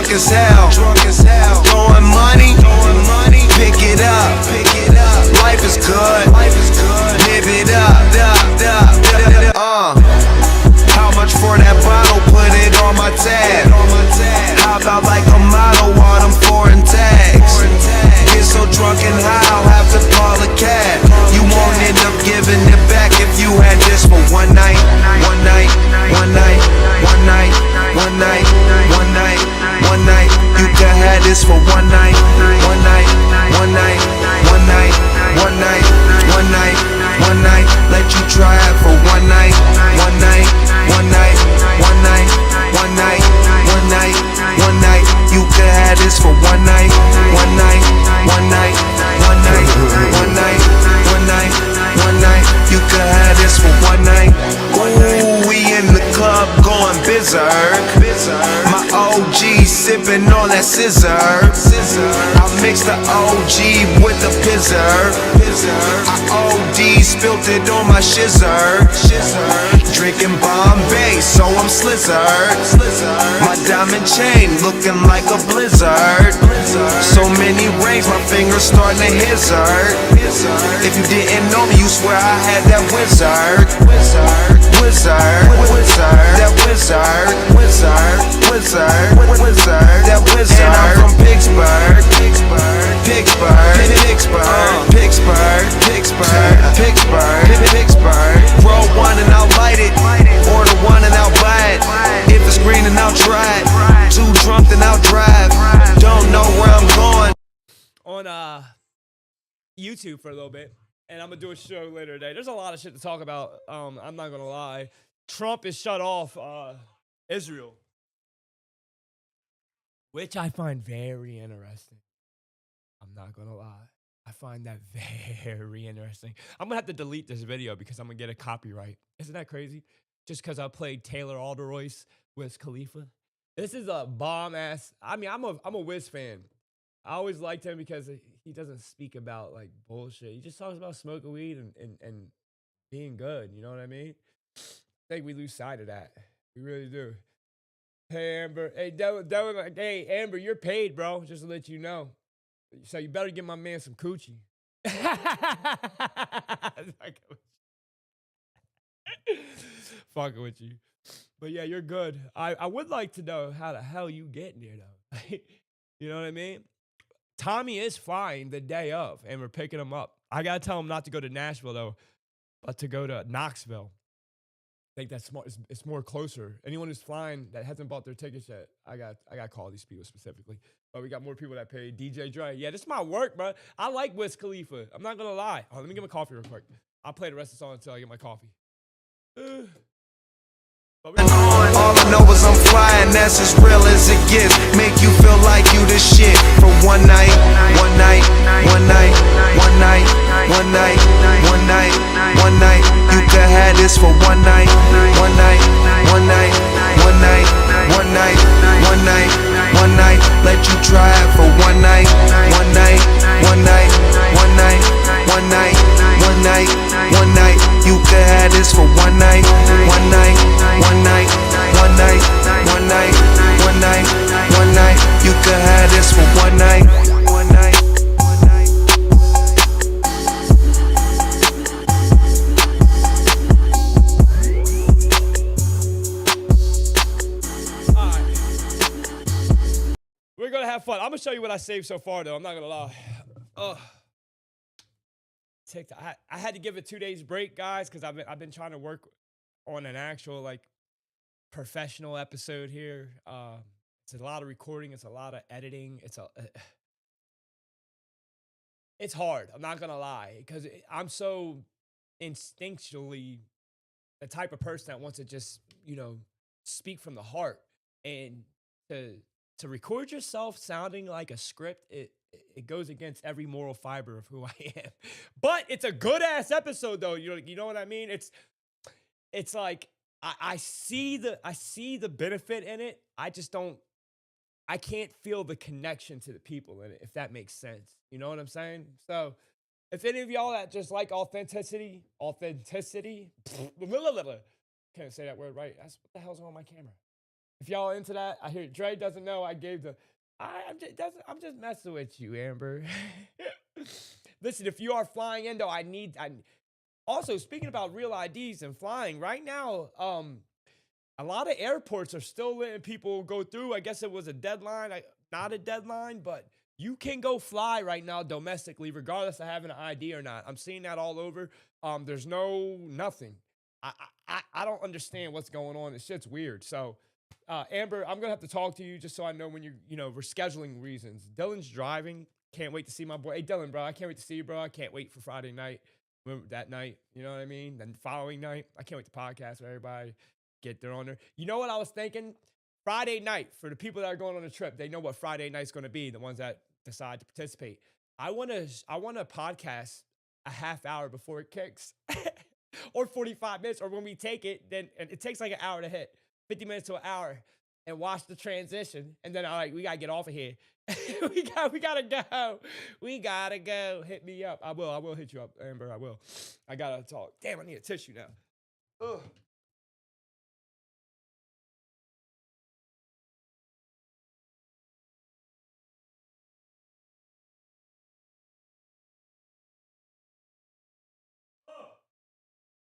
drunk as hell. Throwing money, pick it up. Life is good, live it up. How much for that bottle? Put it on my tab. How about like a model on them foreign tags? Get so drunk and high, I'll have to call a cab. You won't end up giving it back if you had this for one night. One night, one night, one night, one night, one night, one night. You could have this for one night. One night, one night, one night, one night, one night, one night. Let you try it for one night. One night, one night, one night, one night, one night, one night. You could have this for one night. One night, one night, one night, one night, one night, one night. You could have this for one night. Ooh, we in the club going berserk. My OG sipping on that scissor. I mix the OG with the pizzer. I OD spilt it on my shizzer. Drinking Bombay, so I'm slizzard. My diamond chain looking like a blizzard. So many rings, my fingers starting to hizzard. If you didn't know me, you swear I had that wizard. That wizard, that wizard. And I'm from Pittsburgh. Roll one and I'll light it. Order one and I'll buy it. If it's green then I'll try it. Too drunk then I'll drive. Don't know where I'm going. On YouTube for a little bit, and I'm gonna do a show later today. There's a lot of shit to talk about. I'm not gonna lie. Trump is shut off Israel, which I find very interesting. I'm not gonna lie. I find that very interesting. I'm gonna have to delete this video because I'm gonna get a copyright. Isn't that crazy? Just because I played Taylor Alderoyce with Khalifa. This is a bomb ass. I mean, I'm a Wiz fan. I always liked him because he doesn't speak about like bullshit. He just talks about smoking weed and being good. You know what I mean? I think we lose sight of that. We really do. Hey, Amber. Hey, Devin, hey, Amber, you're paid, bro. Just to let you know. So you better give my man some coochie. Fucking with you. But yeah, you're good. I would like to know how the hell you getting there, though. You know what I mean? Tommy is flying the day of, and we're picking him up. I got to tell him not to go to Nashville, though, but to go to Knoxville. I think that's smart. It's more closer. Anyone who's flying that hasn't bought their tickets yet, I got to call these people specifically. But we got more people that pay. DJ Dre. Yeah, this is my work, bro. I like Wiz Khalifa. I'm not going to lie. Oh, let me get my coffee real quick. I'll play the rest of the song until I get my coffee. All I know is I'm flying, that's as real as it gets. Make you feel like you the shit for one night, one night, one night, one night, one night, one night, one night. You could have this for one night, one night, one night, one night, one night, one night, one night. Let you try it for one night, one night, one night, one night, one night, one night, one night. You could have this for one night, one night, one night, one night, one night, one night, one night. You could have this for one night, one night, one night. All right. We're going to have fun. I'm going to show you what I saved so far, though. I'm not going to lie. TikTok. I had to give it 2 days break, guys, because I've been trying to work on an actual like professional episode here. It's a lot of recording. It's a lot of editing. It's hard. I'm not gonna lie, because I'm so instinctually the type of person that wants to just speak from the heart, and to record yourself sounding like a script, it goes against every moral fiber of who I am. But it's a good ass episode, though. You know what I mean? It's like I see the benefit in it. I can't feel the connection to the people in it, if that makes sense. You know what I'm saying? So if any of y'all that just like authenticity, can't say that word right. That's what the hell's on my camera. If y'all into that, I hear Dre doesn't know. I gave the. I'm just messing with you, Amber. Listen, if you are flying in though, I also speaking about real IDs and flying right now. A lot of airports are still letting people go through. I guess it was a deadline, not a deadline, but you can go fly right now domestically, regardless of having an ID or not. I'm seeing that all over. There's nothing. I don't understand what's going on. This shit's weird. So, Amber, I'm gonna have to talk to you just so I know when we're scheduling reasons. Dylan's driving. Can't wait to see my boy. Hey, Dylan, bro, I can't wait to see you, bro. I can't wait for Friday night. Remember that night? You know what I mean? Then the following night, I can't wait to podcast with everybody. Get there on there. You know what I was thinking? Friday night, for the people that are going on the trip, they know what Friday night's going to be, the ones that decide to participate. I want to podcast a half hour before it kicks or 45 minutes, or when we take it, then and it takes like an hour to hit, 50 minutes to an hour, and watch the transition. And then we got to get off of here. we gotta go. We gotta go. Hit me up. I will hit you up, Amber. I will. I gotta talk. Damn, I need a tissue now. Ugh.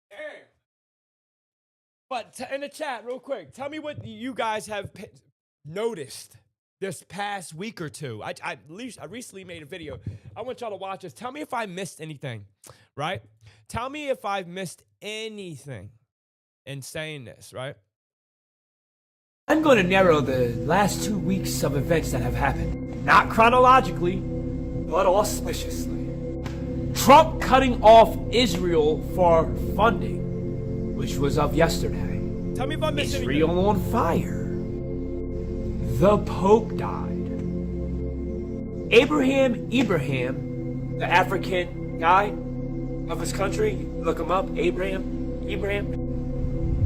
Damn. But in the chat, real quick, tell me what you guys have noticed this past week or two. I recently made a video. I want y'all to watch this. Tell me if I missed anything, right? Tell me if I've missed anything in saying this, right? I'm going to narrow the last 2 weeks of events that have happened. Not chronologically, but auspiciously. Trump cutting off Israel for funding, which was of yesterday. Tell me if I'm missing Israel on fire. The Pope died. Ibrahim, the African guy of his country, look him up, Abraham.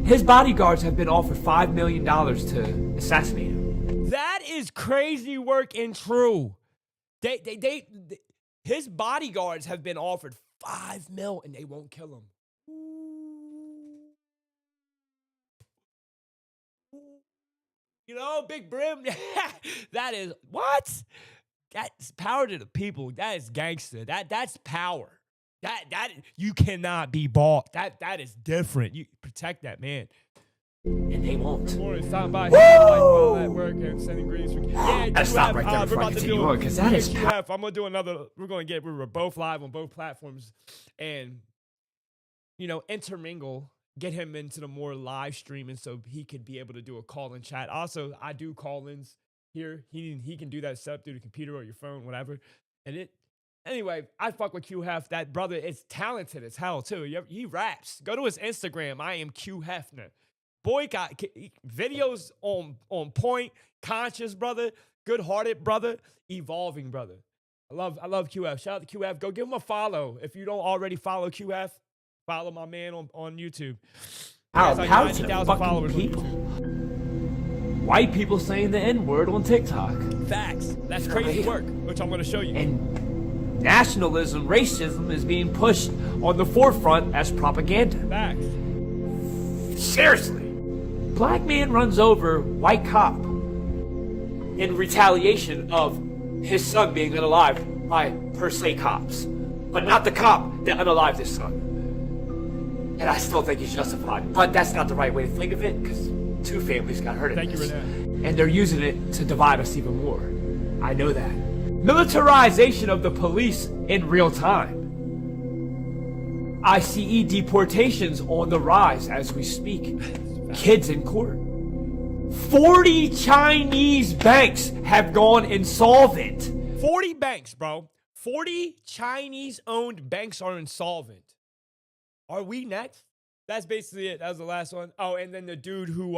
His bodyguards have been offered $5 million to assassinate him. That is crazy work and true. His bodyguards have been offered $5 million and they won't kill him. You know, Big Brim. That is what? That's power to the people. That is gangster. That's power. That you cannot be bought. That is different. You protect that man. And they won't. Good morning. Stop by here. All that work and sending greetings. Yeah, let's stop right there before I continue on, because that is I'm gonna do another. We're both live on both platforms, and intermingle. Get him into the more live streaming so he could be able to do a call-in chat. Also, I do call-ins here. He can do that setup through the computer or your phone, whatever. And anyway, I fuck with Q Hef. That brother is talented as hell too. He raps. Go to his Instagram. I am Q Hefner. Boy got videos on point, conscious brother, good-hearted brother, evolving brother. I love QF. Shout out to QF. Go give him a follow if you don't already follow QF. Follow my man on YouTube. How to fucking people. White people saying the N-word on TikTok. Facts. That's crazy work, which I'm going to show you. And nationalism, racism is being pushed on the forefront as propaganda. Facts. Seriously. Black man runs over white cop in retaliation of his son being unalived by per se cops, but not the cop that unalived his son. And I still think he's justified, but that's not the right way to think of it, because 2 families got hurt in this. Thank you, Renee. And they're using it to divide us even more. I know that. Militarization of the police in real time. ICE deportations on the rise as we speak. Kids in court. 40 Chinese banks have gone insolvent. 40 banks, bro. 40 Chinese-owned banks are insolvent. Are we next? That's basically it. That was the last one. Oh, and then the dude who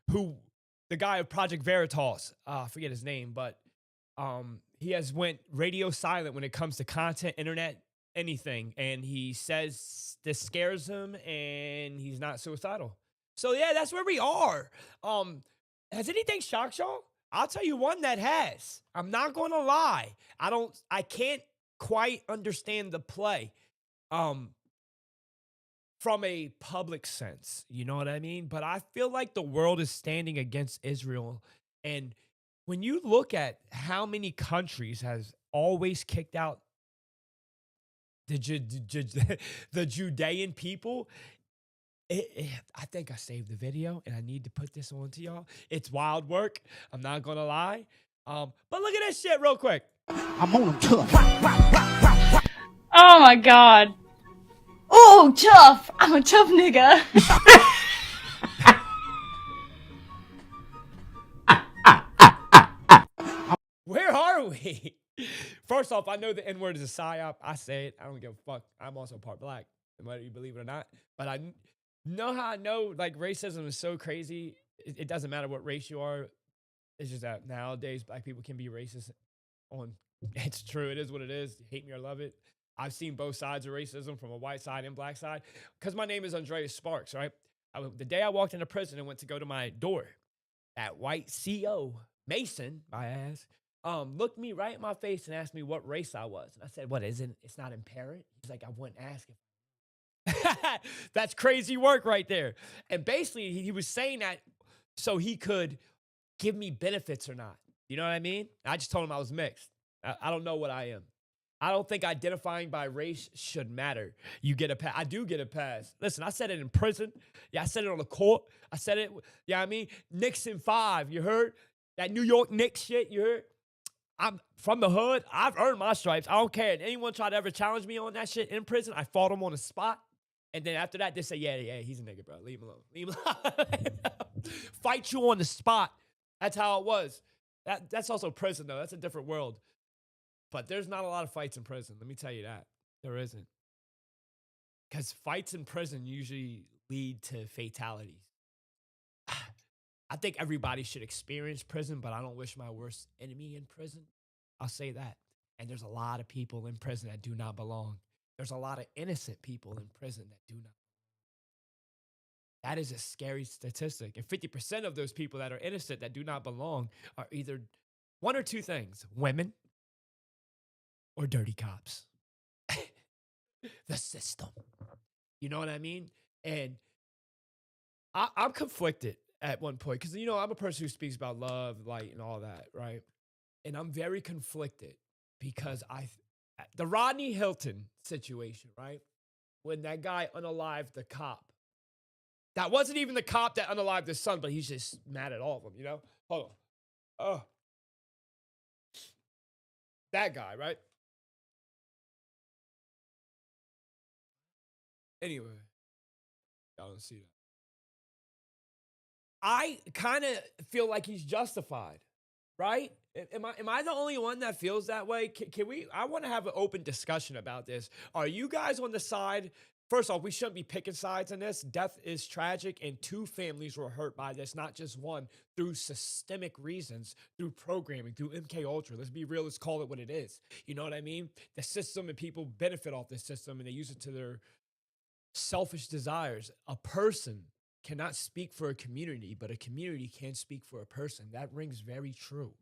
the guy of Project Veritas, I forget his name, but he has went radio silent when it comes to content, internet, anything. And he says this scares him and he's not suicidal. So yeah, that's where we are. Has anything shocked y'all? I'll tell you one that has. I'm not gonna lie. I can't quite understand the play. from a public sense, you know what I mean? But I feel like the world is standing against Israel. And when you look at how many countries has always kicked out the Judean people, I think I saved the video and I need to put this on to y'all. It's wild work. I'm not gonna lie. But look at this shit real quick. I'm on them tough. Oh my god. Oh, tough. I'm a tough nigga. Where are we? First off, I know the N word is a psyop. I say it. I don't give a fuck. I'm also part black, whether you believe it or not. But know how I know like racism is so crazy. It doesn't matter what race you are. It's just that nowadays black people can be racist on. It's true. It is what it is. Hate me or love it. I've seen both sides of racism from a white side and black side. Because my name is Andreas Sparks, right? The day I walked into prison and went to go to my door, that white CO, Mason, my ass, looked me right in my face and asked me what race I was. And I said, what, isn't it's not apparent? He's like, I wouldn't ask him. That's crazy work right there. And basically, he was saying that so he could give me benefits or not. You know what I mean? I just told him I was mixed. I don't know what I am. I don't think identifying by race should matter. You get a pass. I do get a pass. Listen, I said it in prison. Yeah, I said it on the court. I said it, yeah, I mean, Nixon 5, you heard? That New York Knicks shit, you heard? I'm from the hood. I've earned my stripes. I don't care. If anyone tried to ever challenge me on that shit in prison, I fought them on the spot. And then after that, they say, yeah, he's a nigga, bro. Leave him alone. Leave him alone. Fight you on the spot. That's how it was. That's also prison, though. That's a different world. But there's not a lot of fights in prison. Let me tell you that. There isn't. Because fights in prison usually lead to fatalities. I think everybody should experience prison, but I don't wish my worst enemy in prison. I'll say that. And there's a lot of people in prison that do not belong. There's a lot of innocent people in prison that do not. That is a scary statistic. And 50% of those people that are innocent that do not belong are either one or two things: women or dirty cops. The system. You know what I mean? And I'm conflicted at one point because, you know, I'm a person who speaks about love, light, and all that, right? And I'm very conflicted because the Rodney Hilton situation, right? When that guy unalived the cop. That wasn't even the cop that unalived his son, but he's just mad at all of them, you know? Hold on. Oh. That guy, right? Anyway. Y'all don't see that. I kind of feel like he's justified, right? Am I the only one that feels that way? Can we? I want to have an open discussion about this. Are you guys on the side? First off, we shouldn't be picking sides in this. Death is tragic, and 2 families were hurt by this, not just one, through systemic reasons, through programming, through MK Ultra. Let's be real. Let's call it what it is. You know what I mean? The system and people benefit off this system, and they use it to their selfish desires. A person cannot speak for a community, but a community can speak for a person. That rings very true.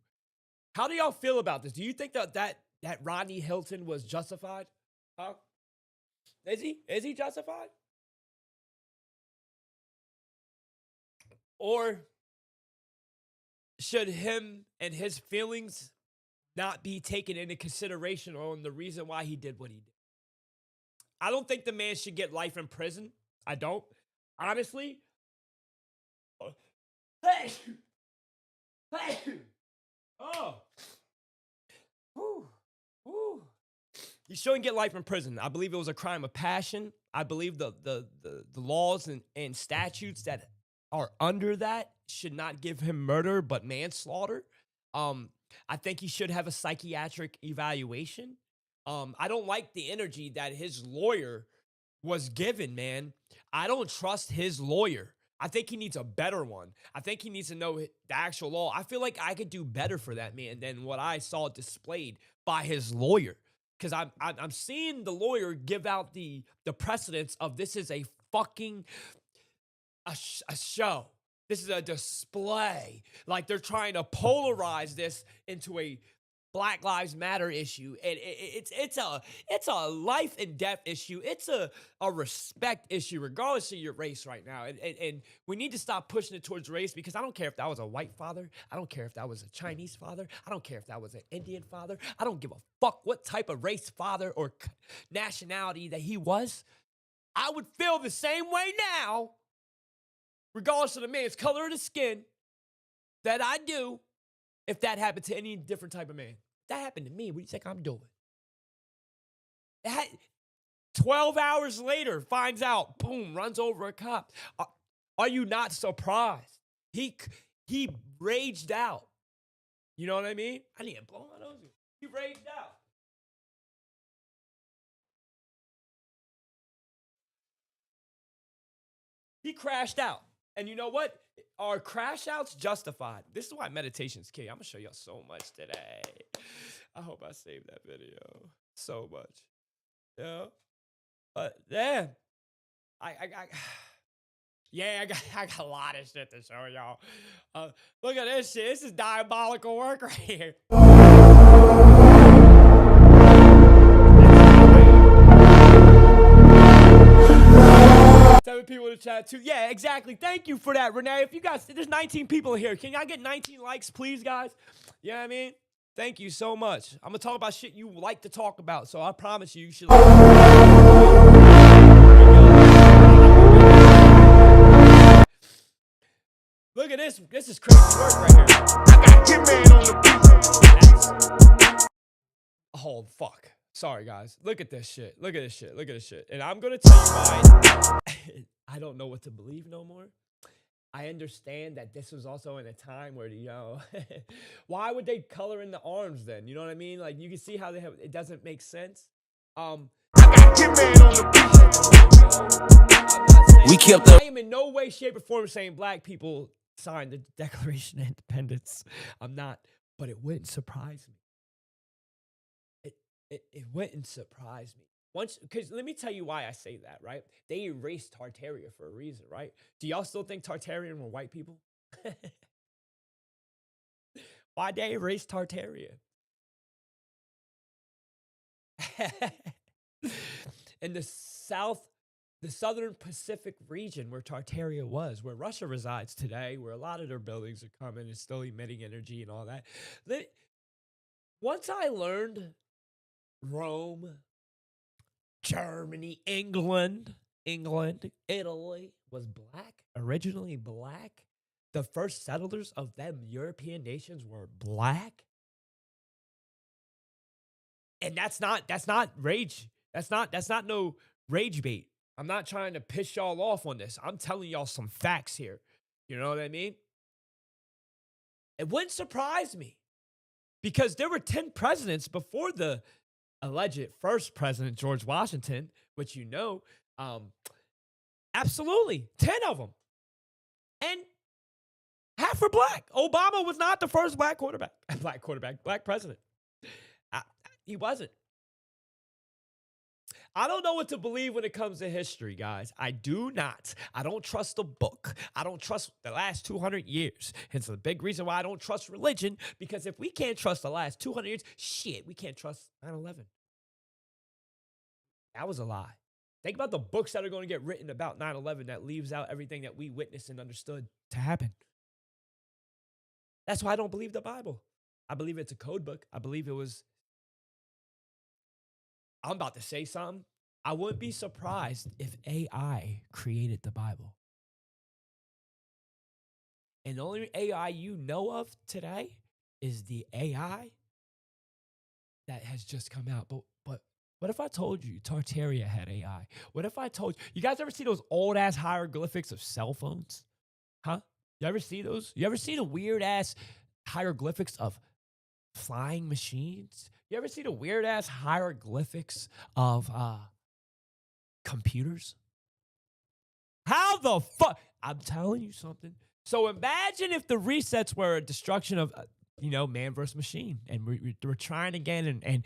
How do y'all feel about this? Do you think that Rodney Hilton was justified? Huh? Is he? Is he justified? Or should him and his feelings not be taken into consideration on the reason why he did what he did? I don't think the man should get life in prison. I don't. Honestly. Hey! Oh. Woo. Woo. He shouldn't get life in prison. I believe it was a crime of passion. I believe the laws and statutes that are under that should not give him murder, but manslaughter. I think he should have a psychiatric evaluation. I don't like the energy that his lawyer was given, man. I don't trust his lawyer. I think he needs a better one. I think he needs to know the actual law. I feel like I could do better for that man than what I saw displayed by his lawyer. Because I'm seeing the lawyer give out the precedence of this is a fucking a show. This is a display. Like they're trying to polarize this into a Black Lives Matter issue. And it's a life and death issue. It's a respect issue, regardless of your race right now. And we need to stop pushing it towards race, because I don't care if that was a white father. I don't care if that was a Chinese father. I don't care if that was an Indian father. I don't give a fuck what type of race, father, or nationality that he was. I would feel the same way now, regardless of the man's color of the skin, that I do if that happened to any different type of man. That happened to me. What do you think I'm doing? That 12 hours later, finds out, boom, runs over a cop. Are you not surprised? He raged out. You know what I mean? I need to blow my nose. He raged out. He crashed out. And you know what? Are crash outs justified? This is why meditation's key. I'm gonna show y'all so much today. I hope I saved that video. So much. Yeah. But yeah. I got a lot of shit to show y'all. Look at this shit. This is diabolical work right here. 7 people in the chat too. Yeah, exactly. Thank you for that, Renee. If you guys, there's 19 people in here. Can I get 19 likes, please, guys? You know what I mean? Thank you so much. I'm gonna talk about shit you like to talk about, so I promise you, you should. Look at this. This is crazy work right here. I got Hitman on the beat. Oh, fuck. Sorry, guys. Look at this shit. Look at this shit. Look at this shit. And I'm going to tell you why I don't know what to believe no more. I understand that this was also in a time where, you know, why would they color in the arms then? You know what I mean? Like, you can see how they have, it doesn't make sense. I got Hitman on the beat. We killed them. I am in no way, shape, or form saying black people signed the Declaration of Independence. I'm not, but it wouldn't surprise me. It wouldn't surprise me. Once, because let me tell you why I say that, right? They erased Tartaria for a reason, right? Do y'all still think Tartarian were white people? Why'd they erase Tartaria? In the southern Pacific region where Tartaria was, where Russia resides today, where a lot of their buildings are coming and still emitting energy and all that. Once I learned Rome, Germany, England, Italy was black, originally black. The first settlers of them European nations were black. And that's not rage. That's not no rage bait. I'm not trying to piss y'all off on this. I'm telling y'all some facts here. You know what I mean? It wouldn't surprise me, because there were 10 presidents before the alleged first president, George Washington, which you know, absolutely, 10 of them. And half were black. Obama was not the first black president. He wasn't. I don't know what to believe when it comes to history, guys. I do not. I don't trust the book. I don't trust the last 200 years. It's a big reason why I don't trust religion, because if we can't trust the last 200 years, shit, we can't trust 9/11. That was a lie. Think about the books that are going to get written about 9/11 that leaves out everything that we witnessed and understood to happen. That's why I don't believe the Bible. I believe it's a code book. I believe it was. I'm about to say something. I wouldn't be surprised if AI created the Bible. And the only AI you know of today is the AI that has just come out. But what if I told you Tartaria had AI? What if I told you guys ever see those old ass hieroglyphics of cell phones? Huh? You ever see those? You ever see the weird ass hieroglyphics of flying machines? You ever see the weird ass hieroglyphics of computers? How the fuck? I'm telling you something. So imagine if the resets were a destruction of, man versus machine, and we're trying again. And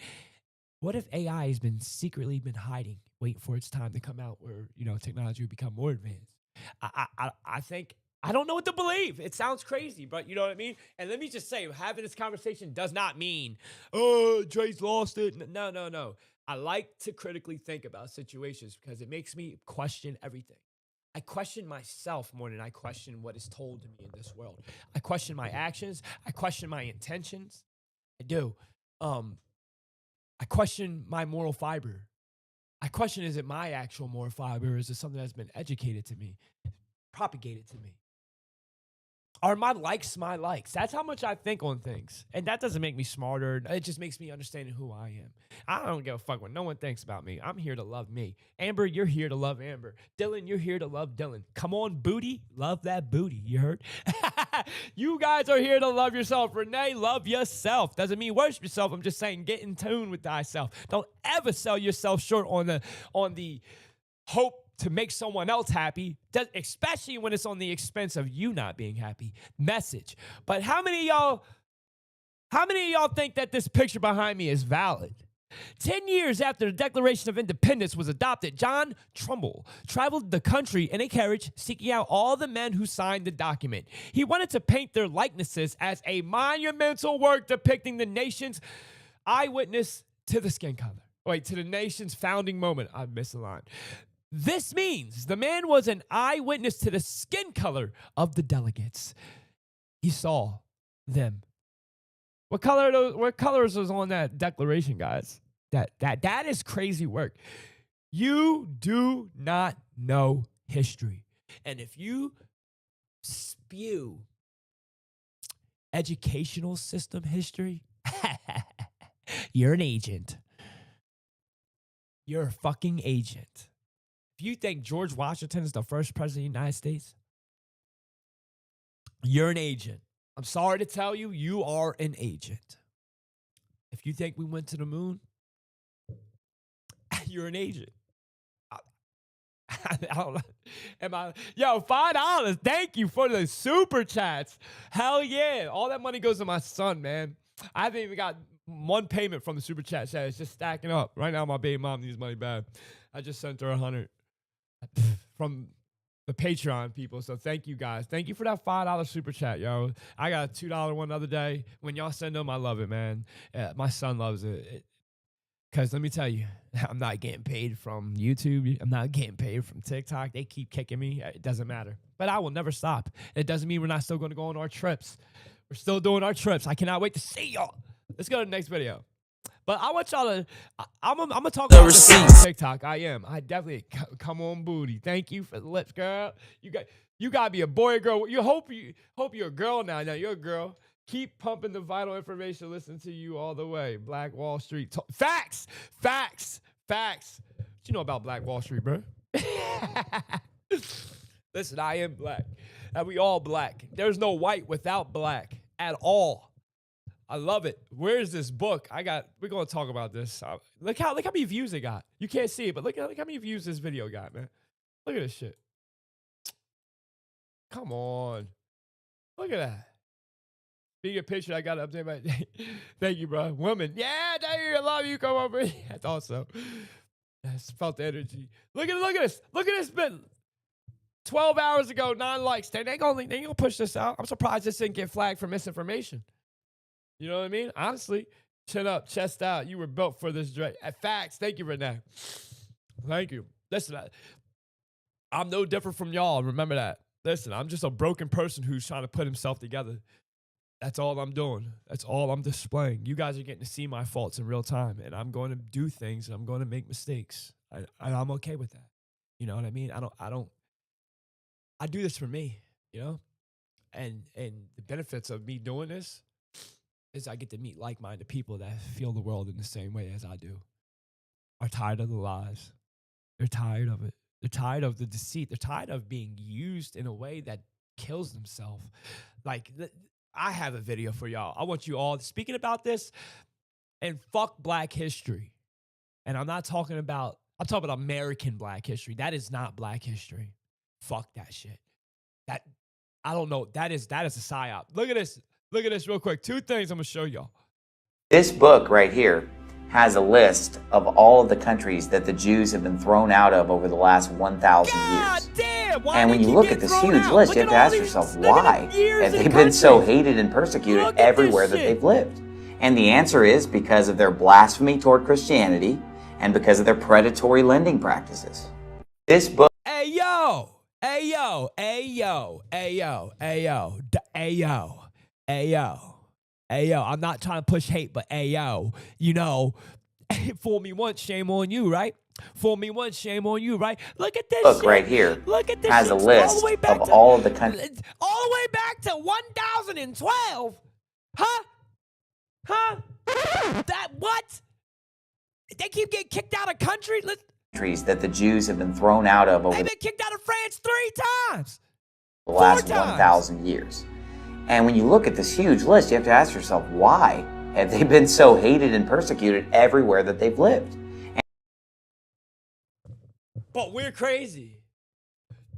what if AI has been secretly hiding, waiting for its time to come out, where technology would become more advanced? I I don't know what to believe. It sounds crazy, but you know what I mean? And let me just say, having this conversation does not mean, oh, Dre's lost it. No, no, no. I like to critically think about situations because it makes me question everything. I question myself more than I question what is told to me in this world. I question my actions. I question my intentions. I do. I question my moral fiber. I question, is it my actual moral fiber or is it something that's been educated to me, propagated to me? Are my likes my likes? That's how much I think on things. And that doesn't make me smarter. It just makes me understand who I am. I don't give a fuck what no one thinks about me. I'm here to love me. Amber, you're here to love Amber. Dylan, you're here to love Dylan. Come on, booty. Love that booty. You heard? You guys are here to love yourself. Renee, love yourself. Doesn't mean worship yourself. I'm just saying get in tune with thyself. Don't ever sell yourself short on the hope to make someone else happy, especially when it's on the expense of you not being happy. Message. But how many of y'all think that this picture behind me is valid? 10 years after the Declaration of Independence was adopted, John Trumbull traveled the country in a carriage seeking out all the men who signed the document. He wanted to paint their likenesses as a monumental work depicting the nation's eyewitness to the skin color. Wait, to the nation's founding moment. I missed a line. This means the man was an eyewitness to the skin color of the delegates. He saw them. What colors was on that declaration, guys? That is crazy work. You do not know history. And if you spew educational system history, you're an agent. You're a fucking agent. If you think George Washington is the first president of the United States, you're an agent. I'm sorry to tell you, you are an agent. If you think we went to the moon, you're an agent. I don't know. Yo, $5. Thank you for the super chats. Hell yeah. All that money goes to my son, man. I haven't even got one payment from the super chat. It's just stacking up. Right now, my baby mom needs money bad. I just sent her 100 from the Patreon people. So thank you guys. Thank you for that $5 super chat, yo. I got a $2 one the other day. When y'all send them, I love it, man. My son loves it. Because let me tell you, I'm not getting paid from YouTube. I'm not getting paid from TikTok. They keep kicking me. It doesn't matter. But I will never stop. It doesn't mean we're not still going to go on our trips. We're still doing our trips. I cannot wait to see y'all. Let's go to the next video. But I want y'all to, I'm going to talk about this on TikTok. I am. I definitely, come on, booty. Thank you for the lips, girl. You got to be a boy or girl. You hope you're a girl now. Now you're a girl. Keep pumping the vital information. Listen to you all the way. Black Wall Street. Facts. What you know about Black Wall Street, bro? Listen, I am black. And we all black. There's no white without black at all. I love it. Where's this book? We're going to talk about this. Look how many views it got. You can't see it, but look how many views this video got, man. Look at this shit. Come on. Look at that. Being a picture, I got to update my thank you, bro. Woman. Yeah, thank you. I love you. Come over. I thought so. I felt the energy. Look at this. Look at this bit. 12 hours ago, 9 likes. They ain't gonna push this out. I'm surprised this didn't get flagged for misinformation. You know what I mean? Honestly, chin up, chest out. You were built for this dress. Facts. Thank you, Renee. Thank you. Listen, I'm no different from y'all. Remember that. Listen, I'm just a broken person who's trying to put himself together. That's all I'm doing. That's all I'm displaying. You guys are getting to see my faults in real time, and I'm going to do things, and I'm going to make mistakes. I'm okay with that. You know what I mean? I do this for me, you know? And the benefits of me doing this is I get to meet like-minded people that feel the world in the same way as I do. Are tired of the lies. They're tired of it. They're tired of the deceit. They're tired of being used in a way that kills themselves. Like, I have a video for y'all. I want you all speaking about this, and fuck Black history. And I'm talking about American Black history. That is not Black history. Fuck that shit. I don't know. That is a psyop. Look at this. Look at this real quick. 2 things I'm going to show y'all. This book right here has a list of all of the countries that the Jews have been thrown out of over the last 1,000 years. God damn! shit. Why And they when you keep look getting at this thrown huge out? list, Look you have at to all ask these- yourself, look at why the years have they and been so countries. hated and persecuted Look at this everywhere that shit. they've lived? And the answer is because of their blasphemy toward Christianity and because of their predatory lending practices. This book. Hey yo, hey yo, hey yo, hey yo, hey yo, hey yo, hey yo, hey yo. I'm not trying to push hate, but hey yo, you know, fool me once, shame on you, right? Fool me once, shame on you, right? Look at this Book shit. right here Look at this has shit. a list all the way back of to, all of the countries. all the way back to 1012. Huh? Huh? That what? They keep getting kicked out of country. That the Jews have been thrown out of over They've been kicked out of France 3 times. the last 4 times. 1,000 years. And when you look at this huge list, you have to ask yourself, why have they been so hated and persecuted everywhere that they've lived? But we're crazy.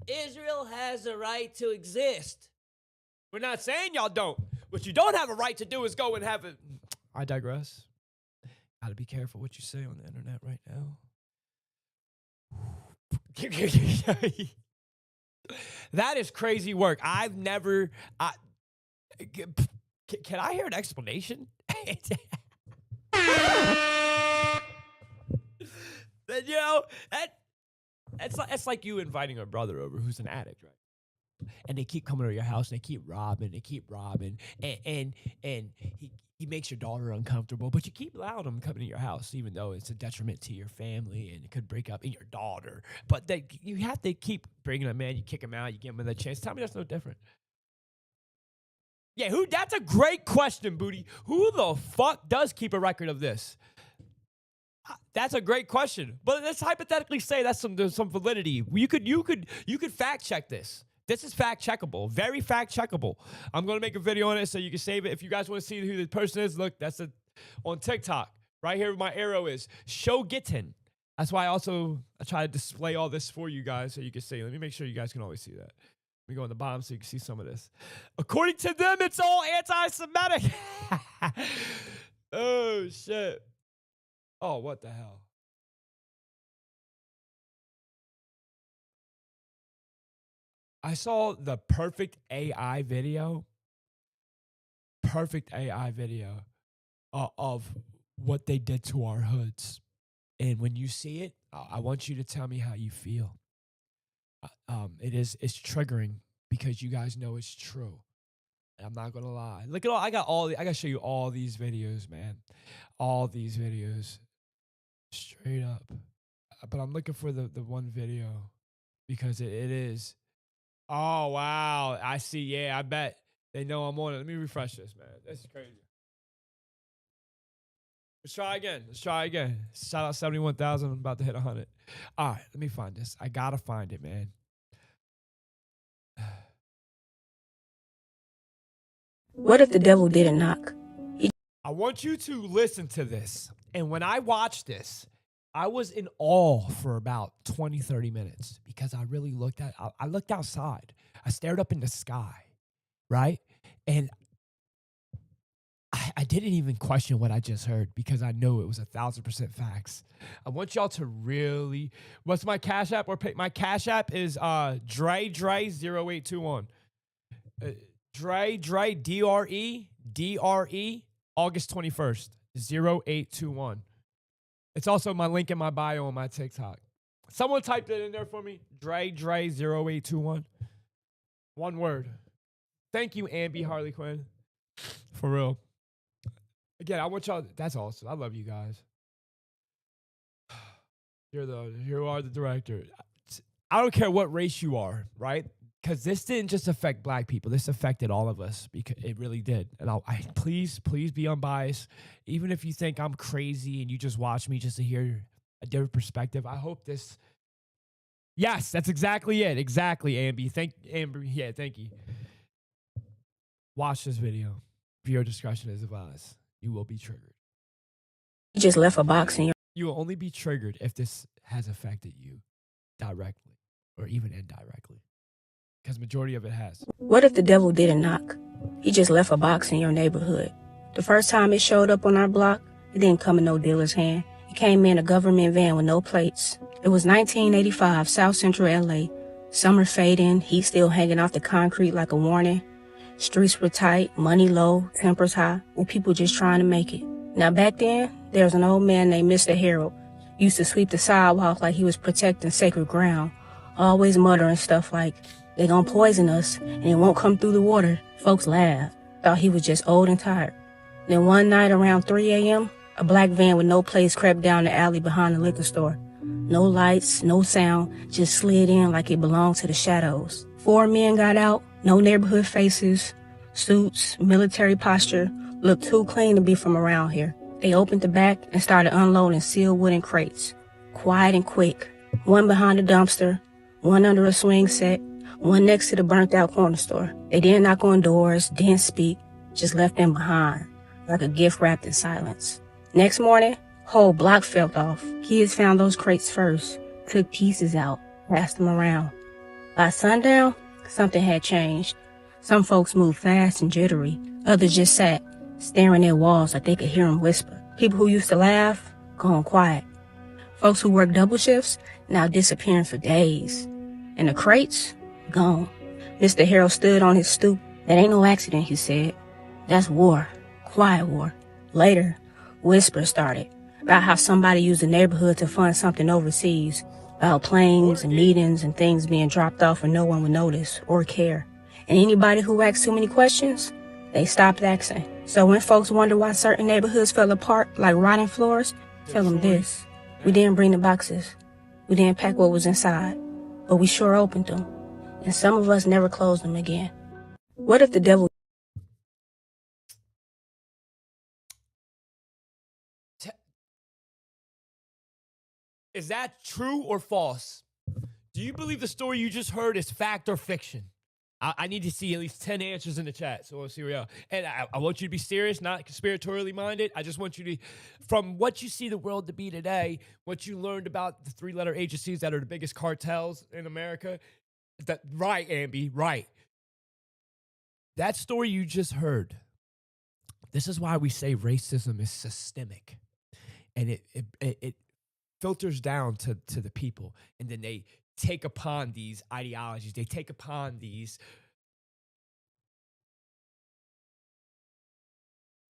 Israel has a right to exist. We're not saying y'all don't. What you don't have a right to do is go and have it. I digress. Gotta be careful what you say on the internet right now. That is crazy work. I've never. Can I hear an explanation? You know, that's like you inviting a brother over who's an addict, right? And they keep coming to your house and they keep robbing, and he makes your daughter uncomfortable, but you keep allowing them coming to your house, even though it's a detriment to your family and it could break up in your daughter. But you have to keep bringing them in. You kick them out. You give them another chance. Tell me that's no different. Yeah, that's a great question, Booty. Who the fuck does keep a record of this? That's a great question. But let's hypothetically say there's some validity. You could fact check this. This is fact checkable, very fact checkable. I'm gonna make a video on it so you can save it. If you guys want to see who the person is, look, that's on TikTok. Right here, my arrow is Show Gittin. That's why I try to display all this for you guys so you can see. Let me make sure you guys can always see that. Let me go on the bottom so you can see some of this. According to them, it's all anti-Semitic. Oh shit. Oh, what the hell? I saw the perfect AI video of what they did to our hoods. And when you see it, I want you to tell me how you feel. It's triggering because you guys know it's true. I'm not gonna lie. Look at I gotta show you all these videos, man. All these videos. Straight up. But I'm looking for the one video because it is. Oh, wow. I see. Yeah, I bet they know I'm on it. Let me refresh this, man. This is crazy. Let's try again. Shout out 71,000. I'm about to hit 100. All right, let me find this. I got to find it, man. What if the devil didn't knock? I want you to listen to this. And when I watched this, I was in awe for about 20, 30 minutes because I really looked outside. I stared up in the sky, right? And I didn't even question what I just heard because I know it was 1,000% facts. I want y'all to really, what's my Cash App? My Cash App is Dre0821. Dre, DRE, August 21st, 0821. It's also my link in my bio on my TikTok. Someone typed it in there for me. Dre0821. One word. Thank you, Ambi Harley Quinn. For real. Again, I want y'all. That's awesome. I love you guys. You are the director. I don't care what race you are, right? Because this didn't just affect black people. This affected all of us. Because it really did. And please be unbiased. Even if you think I'm crazy and you just watch me just to hear a different perspective, I hope this. Yes, that's exactly it. Exactly, Ambi. Thank you. Watch this video. Viewer discretion is advised. You will be triggered. You just left a box in your... You will only be triggered if this has affected you directly or even indirectly. Because majority of it has. What if the devil didn't knock? He just left a box in your neighborhood. The first time it showed up on our block, it didn't come in no dealer's hand. It came in a government van with no plates. It was 1985, South Central LA. Summer fading, heat still hanging off the concrete like a warning. Streets were tight, money low, tempers high, and people just trying to make it. Now back then, there was an old man named Mr. Harold. Used to sweep the sidewalk like he was protecting sacred ground, always muttering stuff like, "They gonna poison us, and it won't come through the water." Folks laughed, thought he was just old and tired. Then one night around 3 a.m., a black van with no plates crept down the alley behind the liquor store. No lights, no sound, just slid in like it belonged to the shadows. 4 men got out, no neighborhood faces, suits, military posture, looked too clean to be from around here. They opened the back and started unloading sealed wooden crates. Quiet and quick. One behind the dumpster, one under a swing set, one next to the burnt out corner store. They didn't knock on doors, didn't speak, just left them behind, like a gift wrapped in silence. Next morning, whole block felt off. Kids found those crates first, took pieces out, passed them around. By sundown, something had changed. Some folks moved fast and jittery. Others just sat, staring at walls like they could hear them whisper. People who used to laugh, gone quiet. Folks who worked double shifts, now disappearing for days. And the crates, gone. Mr. Harold stood on his stoop. "That ain't no accident," he said. "That's war. Quiet war." Later, whispers started about how somebody used the neighborhood to fund something overseas, about planes and meetings and things being dropped off and no one would notice or care. And anybody who asked too many questions, they stopped asking. So when folks wonder why certain neighborhoods fell apart like rotting floors, tell them this: we didn't bring the boxes. We didn't pack what was inside, but we sure opened them. And some of us never closed them again. What if the devil... Is that true or false? Do you believe the story you just heard is fact or fiction? I need to see at least 10 answers in the chat, so we'll see where we are. And I want you to be serious, not conspiratorially minded. I just want you to, from what you see the world to be today, what you learned about the 3-letter agencies that are the biggest cartels in America, right, Ambi, right. That story you just heard, this is why we say racism is systemic. And it filters down to the people, and then they take upon these ideologies. They take upon these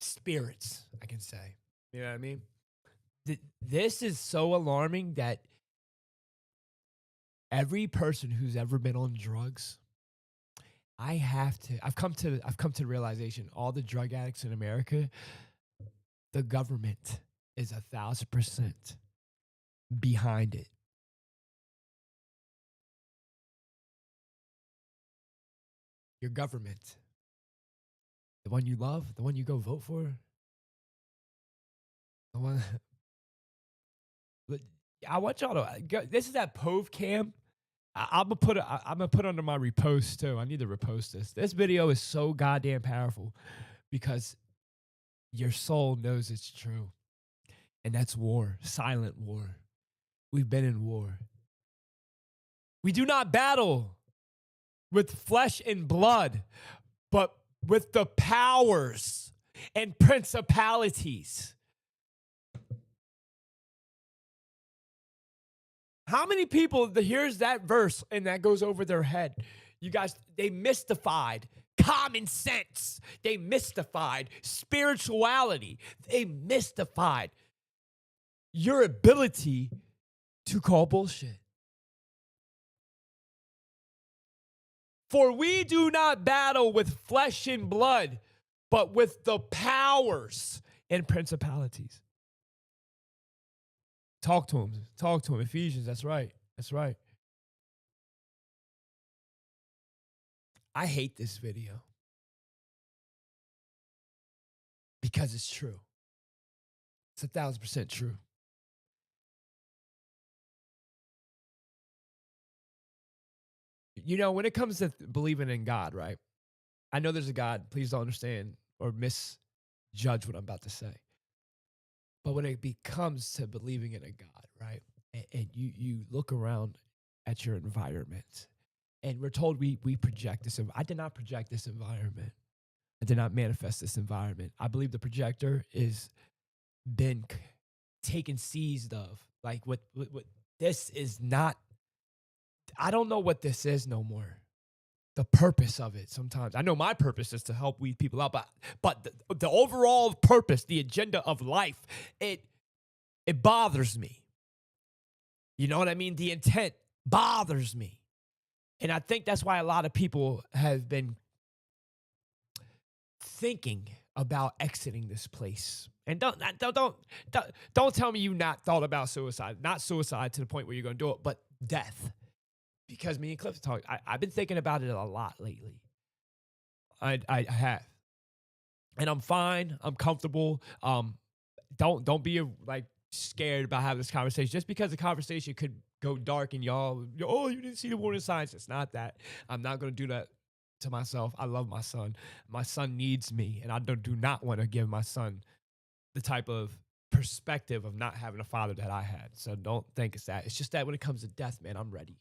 spirits, I can say. You know what I mean? This is so alarming that every person who's ever been on drugs, I've come to the realization, all the drug addicts in America, the government is 1,000% behind it. Your government, the one you love, the one you go vote for, the one. But I want y'all to. This is that Pove Cam. I'm gonna put under my repost too. I need to repost this. This video is so goddamn powerful because your soul knows it's true, and that's war, silent war. We've been in war. We do not battle with flesh and blood, but with the powers and principalities. How many people, here's that verse, and that goes over their head. You guys, they mystified common sense. They mystified spirituality. They mystified your ability to call bullshit. For we do not battle with flesh and blood, but with the powers and principalities. Talk to him. Talk to him. Ephesians, that's right. That's right. I hate this video because it's true. It's 1,000% true. You know, when it comes to believing in God, right? I know there's a God. Please don't understand or misjudge what I'm about to say. But when it becomes to believing in a God, right? And you look around at your environment, and we're told we project this. I did not project this environment. I did not manifest this environment. I believe the projector is been taken seized of. Like what this is not. I don't know what this is no more. The purpose of it sometimes. I know my purpose is to help weed people out, but the overall purpose, the agenda of life, it bothers me. You know what I mean? The intent bothers me. And I think that's why a lot of people have been thinking about exiting this place. And don't tell me you not thought about suicide. Not suicide to the point where you're going to do it, but death. Because me and Cliff talk, I've been thinking about it a lot lately. I have, and I'm fine. I'm comfortable. Don't be like scared about having this conversation. Just because the conversation could go dark and y'all, oh, you didn't see the warning signs. It's not that. I'm not gonna do that to myself. I love my son. My son needs me, and I do not want to give my son the type of perspective of not having a father that I had. So don't think it's that. It's just that when it comes to death, man, I'm ready.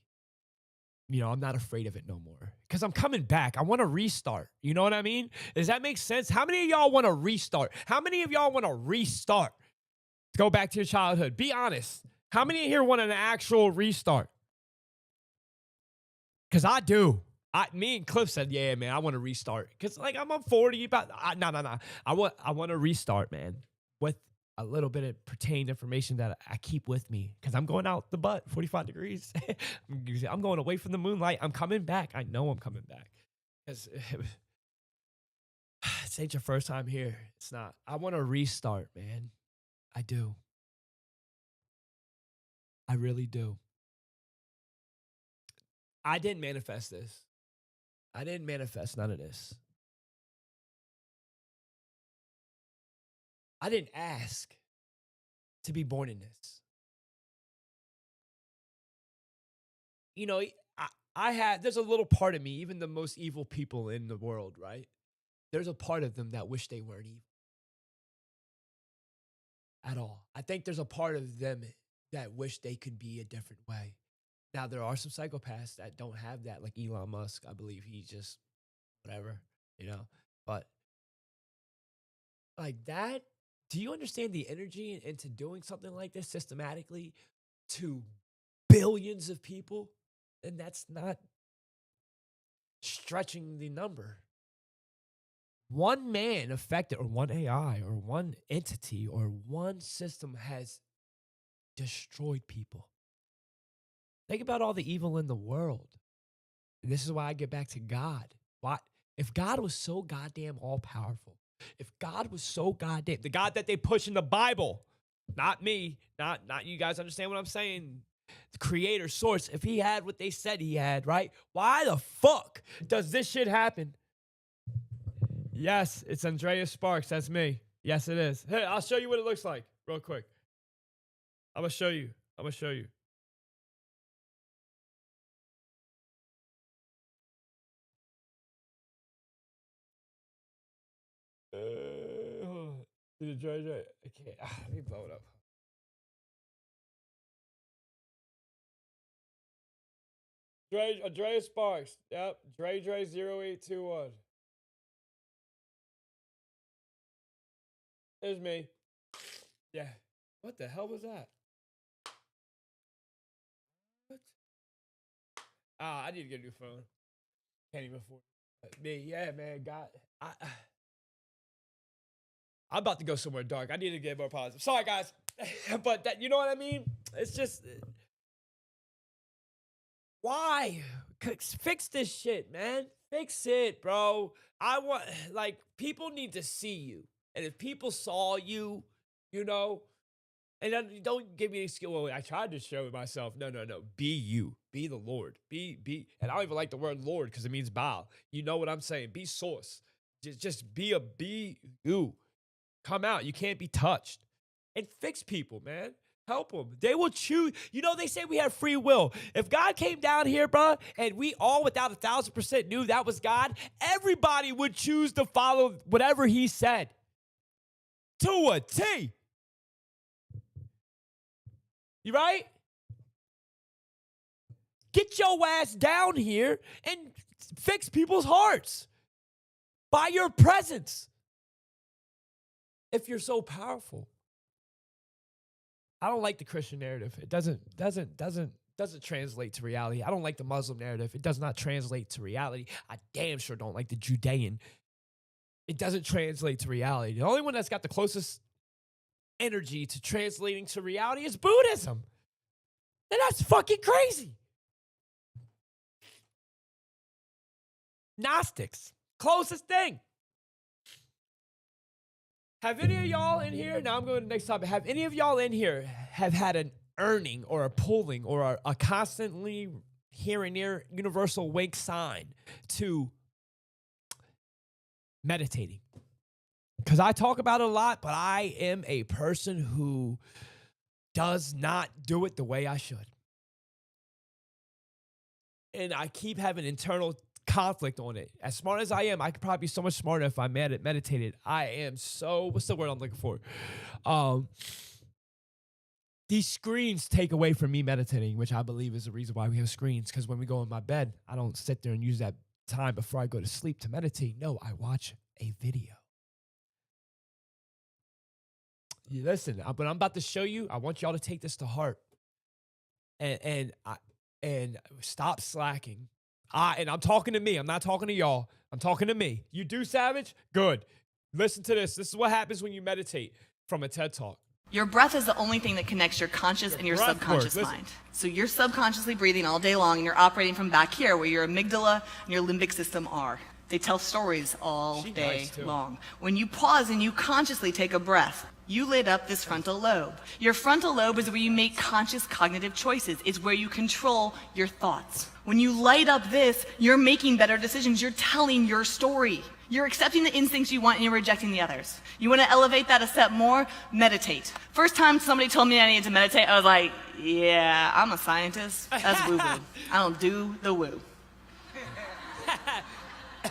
You know, I'm not afraid of it no more because I'm coming back. I want to restart. You know what I mean? Does that make sense? How many of y'all want to restart? How many of y'all want to restart? Go back to your childhood. Be honest. How many of here want an actual restart? Because I do. Me and Cliff said, yeah, man, I want to restart. Because, like, I'm 40. No. I want to restart, man, with a little bit of pertained information that I keep with me because I'm going out the butt, 45 degrees. I'm going away from the moonlight. I'm coming back. I know I'm coming back because this ain't your first time here. It's not. I want to restart, man. I do. I really do. I didn't manifest this. I didn't manifest none of this. I didn't ask to be born in this. You know, there's a little part of me, even the most evil people in the world, right? There's a part of them that wish they weren't evil at all. I think there's a part of them that wish they could be a different way. Now, there are some psychopaths that don't have that, like Elon Musk. I believe he's just whatever, you know? But like that, do you understand the energy into doing something like this systematically to billions of people? And that's not stretching the number. One man affected, or one AI, or one entity, or one system has destroyed people. Think about all the evil in the world. And this is why I get back to God. Why? If God was so goddamn all-powerful, if God was so goddamn, the God that they push in the Bible, not me, not you guys understand what I'm saying? The creator, source, if he had what they said he had, right? Why the fuck does this shit happen? Yes, it's Andreas Sparks. That's me. Yes, it is. Hey, I'll show you what it looks like real quick. I'm going to show you. Hold on. Dre. Okay, let me blow it up. Andreas Sparks. Yep, Dre 0821. There's me. Yeah. What the hell was that? What? I need to get a new phone. Can't even afford it. Me, yeah, man. God, I'm about to go somewhere dark. I need to get more positive. Sorry, guys. But that, you know what I mean? It's just, why? Fix this shit, man. Fix it, bro. People need to see you. And if people saw you, you know, and then don't give me a skill. Well, I tried to show myself. No. Be you. Be the Lord. Be. And I don't even like the word Lord because it means Baal. You know what I'm saying? Be source. Just be you. Come out. You can't be touched. And fix people, man. Help them. They will choose. You know, they say we have free will. If God came down here, bro, and we all without 1,000% knew that was God, everybody would choose to follow whatever he said. To a T. You right? Get your ass down here and fix people's hearts by your presence. If you're so powerful. I don't like the Christian narrative. It doesn't doesn't translate to reality. I don't like the Muslim narrative. It does not translate to reality. I damn sure don't like the Judean. It doesn't translate to reality. The only one that's got the closest energy to translating to reality is Buddhism. And that's fucking crazy. Gnostics, closest thing. Have any of y'all in here, now I'm going to the next topic, have any of y'all in here have had an earning or a pulling or a constantly here and there universal wake sign to meditating? Because I talk about it a lot, but I am a person who does not do it the way I should. And I keep having internal conflict on it. As smart as I am, I could probably be so much smarter if I meditated. I am so, what's the word I'm looking for? These screens take away from me meditating, which I believe is the reason why we have screens. Because when we go in my bed, I don't sit there and use that time before I go to sleep to meditate. No, I watch a video. You listen, but I'm about to show you. I want y'all to take this to heart, and stop slacking. And I'm talking to me. I'm not talking to y'all. I'm talking to me. You do, Savage? Good. Listen to this. This is what happens when you meditate from a TED Talk. Your breath is the only thing that connects your conscious and your subconscious mind. So you're subconsciously breathing all day long, and you're operating from back here where your amygdala and your limbic system are. They tell stories all day long. When you pause and you consciously take a breath, you lit up this frontal lobe. Your frontal lobe is where you make conscious cognitive choices. It's where you control your thoughts. When you light up this, you're making better decisions. You're telling your story. You're accepting the instincts you want and you're rejecting the others. You want to elevate that a step more? Meditate. First time somebody told me I needed to meditate, I was like, yeah, I'm a scientist. That's woo-woo. I don't do the woo.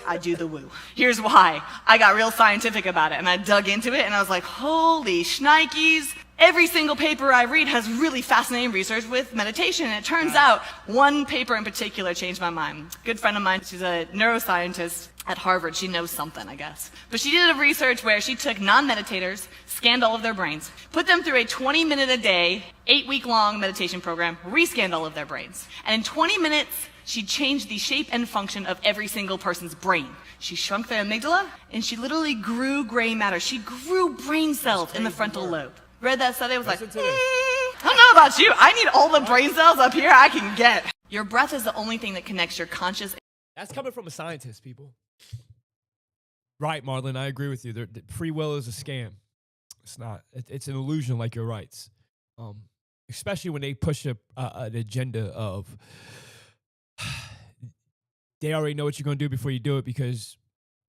I do the woo. Here's why. I got real scientific about it, and I dug into it, and I was like, holy shnikes. Every single paper I read has really fascinating research with meditation, and it turns out one paper in particular changed my mind. A good friend of mine, she's a neuroscientist at Harvard. She knows something, I guess. But she did a research where she took non-meditators, scanned all of their brains, put them through a 20-minute-a-day, 8-week-long meditation program, rescanned all of their brains. And in 20 minutes, she changed the shape and function of every single person's brain. She shrunk their amygdala, and she literally grew gray matter. She grew brain cells in the frontal lobe. Read that study, I was like, I don't know about you. I need all the brain cells up here I can get. Your breath is the only thing that connects your conscious. That's coming from a scientist, people. Right, Marlon, I agree with you. Free will is a scam. It's not. It's an illusion like your rights. Especially when they push an agenda of they already know what you're going to do before you do it because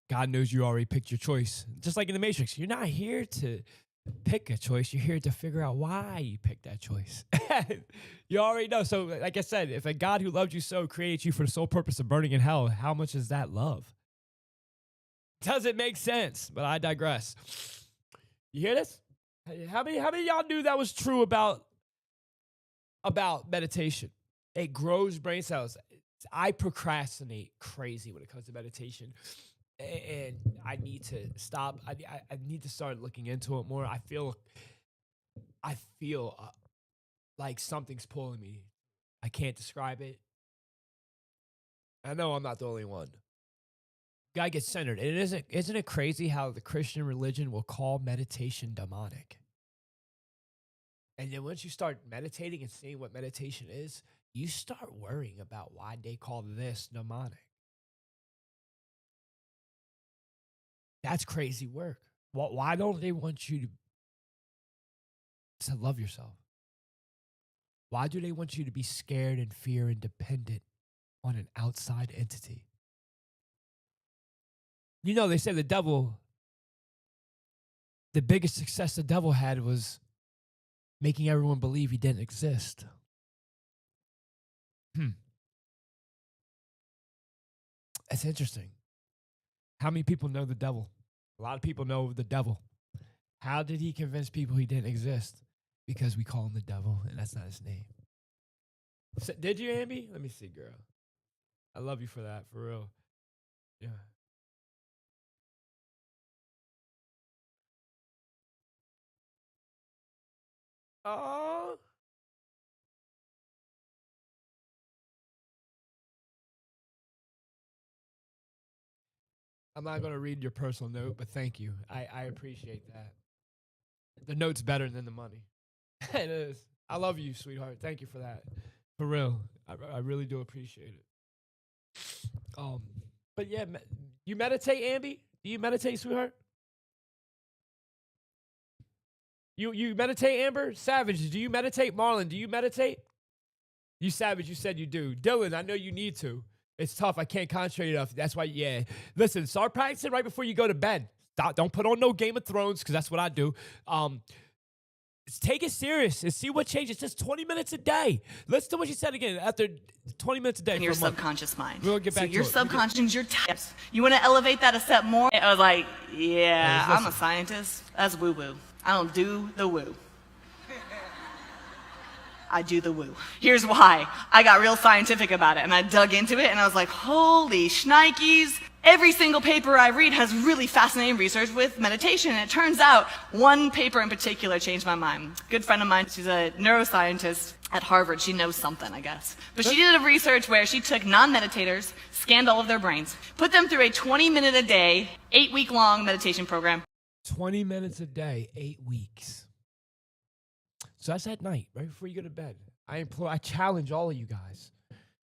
God knows you already picked your choice. Just like in the Matrix, you're not here to pick a choice. You're here to figure out why you picked that choice. You already know. So like I said, if a God who loved you so created you for the sole purpose of burning in hell, how much is that love? Does it make sense? But I digress. You hear this? How many of y'all knew that was true about meditation? It grows brain cells. I procrastinate crazy when it comes to meditation. And I need to stop. I need to start looking into it more. I feel like something's pulling me. I can't describe it. I know I'm not the only one. Gotta get centered. And isn't it crazy how the Christian religion will call meditation demonic? And then once you start meditating and seeing what meditation is, you start worrying about why they call this demonic. That's crazy work. Why don't they want you to love yourself? Why do they want you to be scared and fear and dependent on an outside entity? You know, they say the biggest success the devil had was making everyone believe he didn't exist. That's interesting. How many people know the devil? A lot of people know the devil. How did he convince people he didn't exist? Because we call him the devil, and that's not his name. So, did you, Amby? Let me see, girl. I love you for that, for real. Yeah. Oh. I'm not gonna read your personal note, but thank you. I appreciate that. The note's better than the money. It is. I love you, sweetheart. Thank you for that. For real. I really do appreciate it. But yeah, you meditate, Ambi? Do you meditate, sweetheart? You meditate, Amber? Savage, do you meditate? Marlon, do you meditate? You Savage, you said you do. Dylan, I know you need to. It's tough. I can't concentrate enough. That's why, yeah. Listen, start practicing right before you go to bed. Don't put on no Game of Thrones, because that's what I do. Take it serious and see what changes. Just 20 minutes a day. Listen to what she said again. After 20 minutes a day. In your subconscious mind. We'll get back so to your it. subconscious, your types. You want to elevate that a step more? I was like, yeah, Hey, I'm a listen. scientist. That's woo-woo. I don't do the woo. I do the woo. Here's why. I got real scientific about it, and I dug into it, and I was like, holy shnikes. Every single paper I read has really fascinating research with meditation, and it turns out one paper in particular changed my mind. Good friend of mine, she's a neuroscientist at Harvard. She knows something, I guess. But she did a research where she took non-meditators, scanned all of their brains, put them through a 20-minute-a-day, 8-week-long meditation program. 20 minutes a day, 8 weeks. So that's at night, right before you go to bed. I challenge all of you guys.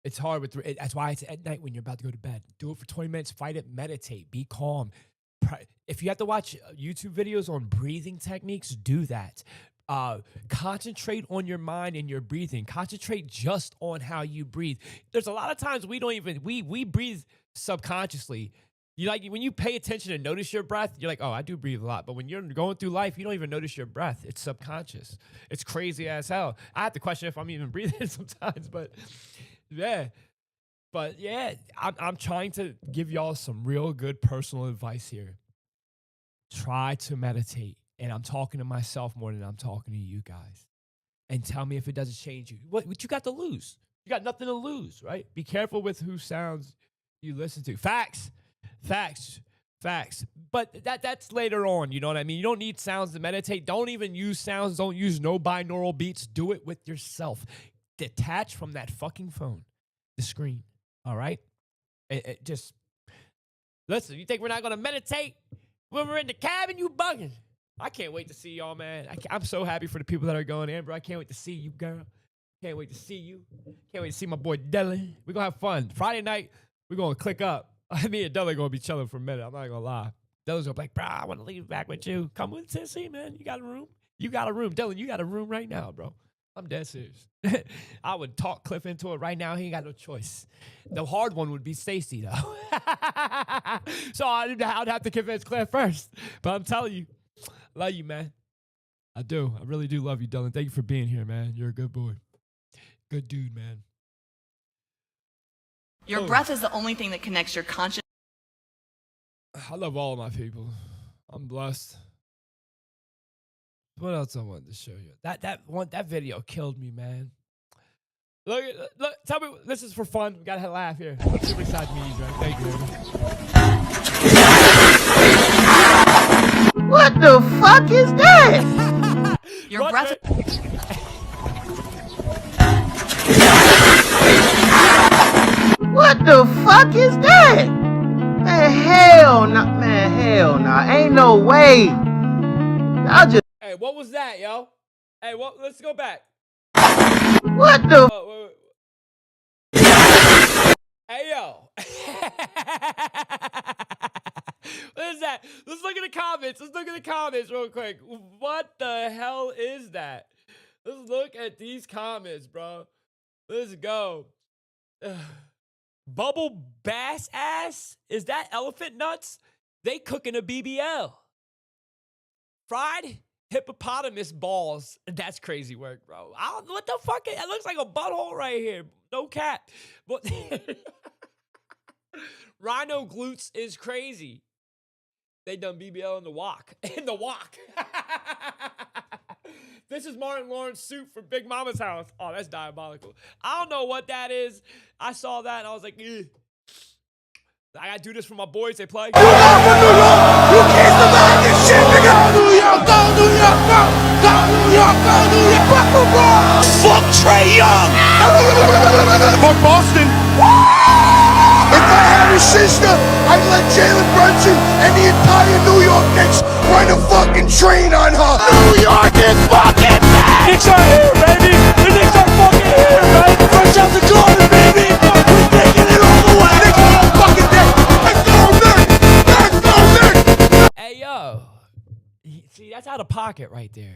It's hard with, that's why it's at night when you're about to go to bed. Do it for 20 minutes, fight it, meditate, be calm. If you have to watch YouTube videos on breathing techniques, do that. Concentrate on your mind and your breathing. Concentrate just on how you breathe. There's a lot of times we don't even, we breathe subconsciously. When you pay attention and notice your breath, you're like, oh, I do breathe a lot. But when you're going through life, you don't even notice your breath. It's subconscious. It's crazy as hell. I have to question if I'm even breathing sometimes, but yeah. But yeah, I'm trying to give y'all some real good personal advice here. Try to meditate. And I'm talking to myself more than I'm talking to you guys. And tell me if it doesn't change you. What you got to lose? You got nothing to lose, right? Be careful with whose sounds you listen to. Facts. But that's later on, you know what I mean? You don't need sounds to meditate. Don't even use sounds. Don't use no binaural beats. Do it with yourself. Detach from that fucking phone, the screen, all right? Just, listen, you think we're not going to meditate when we're in the cabin? You bugging. I can't wait to see y'all, man. I'm so happy for the people that are going, Amber. I can't wait to see you, girl. Can't wait to see you. Can't wait to see my boy Dylan. We're going to have fun. Friday night, we're going to click up. Me and Dylan gonna be chilling for a minute. I'm not gonna lie. Dylan's gonna be like, bro, I want to leave back with you. Come with Sissy, man. You got a room? You got a room. Dylan, you got a room right now, bro. I'm dead serious. I would talk Cliff into it right now. He ain't got no choice. The hard one would be Stacy, though. So I'd have to convince Cliff first. But I'm telling you, love you, man. I do. I really do love you, Dylan. Thank you for being here, man. You're a good boy. Good dude, man. Your breath is the only thing that connects your conscious. I love all of my people. I'm blessed. What else I wanted to show you? That video killed me, man. Look, tell me, this is for fun. We gotta laugh here. Super excited me, right? Thank you. What the fuck is that? Your breath. What the fuck is that? Man, hell no. Man, hell no. Ain't no way. Y'all just. Hey, what was that, yo? Hey, let's go back. What the? Wait. Hey, yo. What is that? Let's look at the comments. Let's look at the comments real quick. What the hell is that? Let's look at these comments, bro. Let's go. Bubble bass ass? Is that elephant nuts? They cooking a BBL. Fried hippopotamus balls. That's crazy work, bro. What the fuck? It looks like a butthole right here. No cap. But rhino glutes is crazy. They done BBL in the wok. In the wok. This is Martin Lawrence soup for Big Mama's house. Oh, that's diabolical. I don't know what that is. I saw that and I was like, ugh. I gotta do this for my boys. They play. You can't survive this shit, nigga. Go New York, go New York, go. Go New York, go New York. Fuck Trae Young. Fuck Boston. If I had a sister, I'd let Jalen Brunson bitch. Run a fucking train on her. New York is fucking back. Knicks are here, baby. The Knicks are fucking here, right? Fresh out the garden, baby. We're taking it all the way. Knicks all fucking day. Let's go, Knicks. Let's go, Knicks. Hey, yo. See, that's out of pocket right there.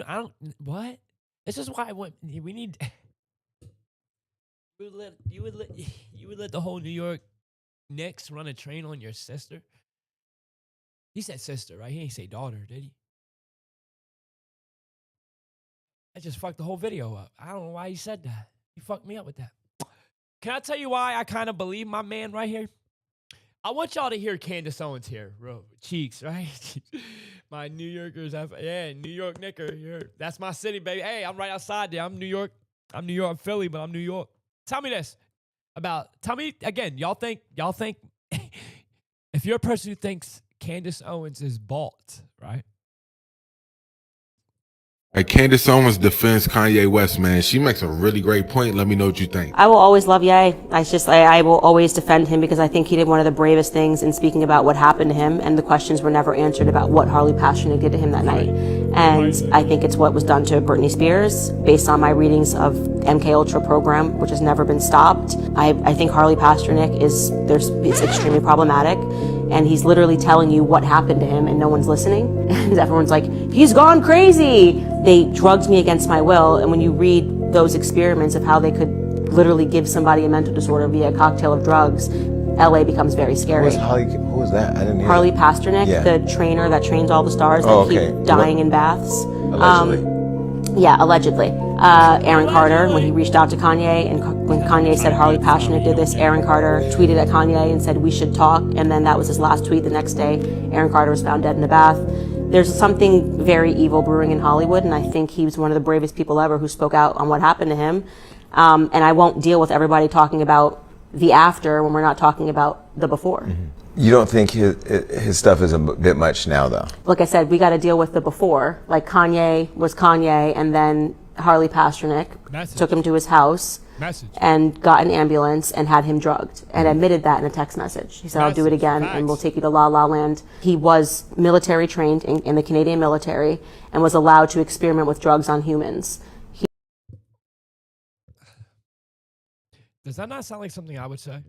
I don't, what? This is why we need, you would let the whole New York Knicks run a train on your sister? He said sister, right? He ain't say daughter, did he? That just fucked the whole video up. I don't know why he said that. He fucked me up with that. Can I tell you why I kind of believe my man right here? I want y'all to hear Candace Owens here, bro. Cheeks, right? My New Yorkers, yeah, New York Knicker. That's my city, baby. Hey, I'm right outside there. I'm New York, I'm Philly, but I'm New York. Tell me this tell me again, y'all think, if you're a person who thinks Candace Owens is bought, right? Candace Owens defends Kanye West, man. She makes a really great point. Let me know what you think. I will always love Ye. I will always defend him because I think he did one of the bravest things in speaking about what happened to him, and the questions were never answered about what Harley Pasternak did to him that night. And I think it's what was done to Britney Spears based on my readings of MK Ultra program, which has never been stopped. I think Harley Pasternak it's extremely problematic. And he's literally telling you what happened to him and no one's listening. And everyone's like, he's gone crazy. They drugged me against my will. And when you read those experiments of how they could literally give somebody a mental disorder via a cocktail of drugs, LA becomes very scary. Who was that? I didn't hear. Harley Pasternak, the trainer that trains all the stars that keep dying in baths. Allegedly. Yeah, allegedly. Aaron Carter, when he reached out to Kanye, and when Kanye said Harley Pasternak did this, Aaron Carter tweeted at Kanye and said, we should talk. And then that was his last tweet. The next day, Aaron Carter was found dead in a bath. There's something very evil brewing in Hollywood, and I think he was one of the bravest people ever who spoke out on what happened to him. And I won't deal with everybody talking about the after when we're not talking about the before. Mm-hmm. You don't think his stuff is a bit much now, though? Like I said, we got to deal with the before. Like Kanye was Kanye, and then Harley Pasternak took him to his house and got an ambulance and had him drugged and admitted that in a text message. He said, I'll do it again and we'll take you to La La Land. He was military trained in the Canadian military and was allowed to experiment with drugs on humans. Does that not sound like something I would say?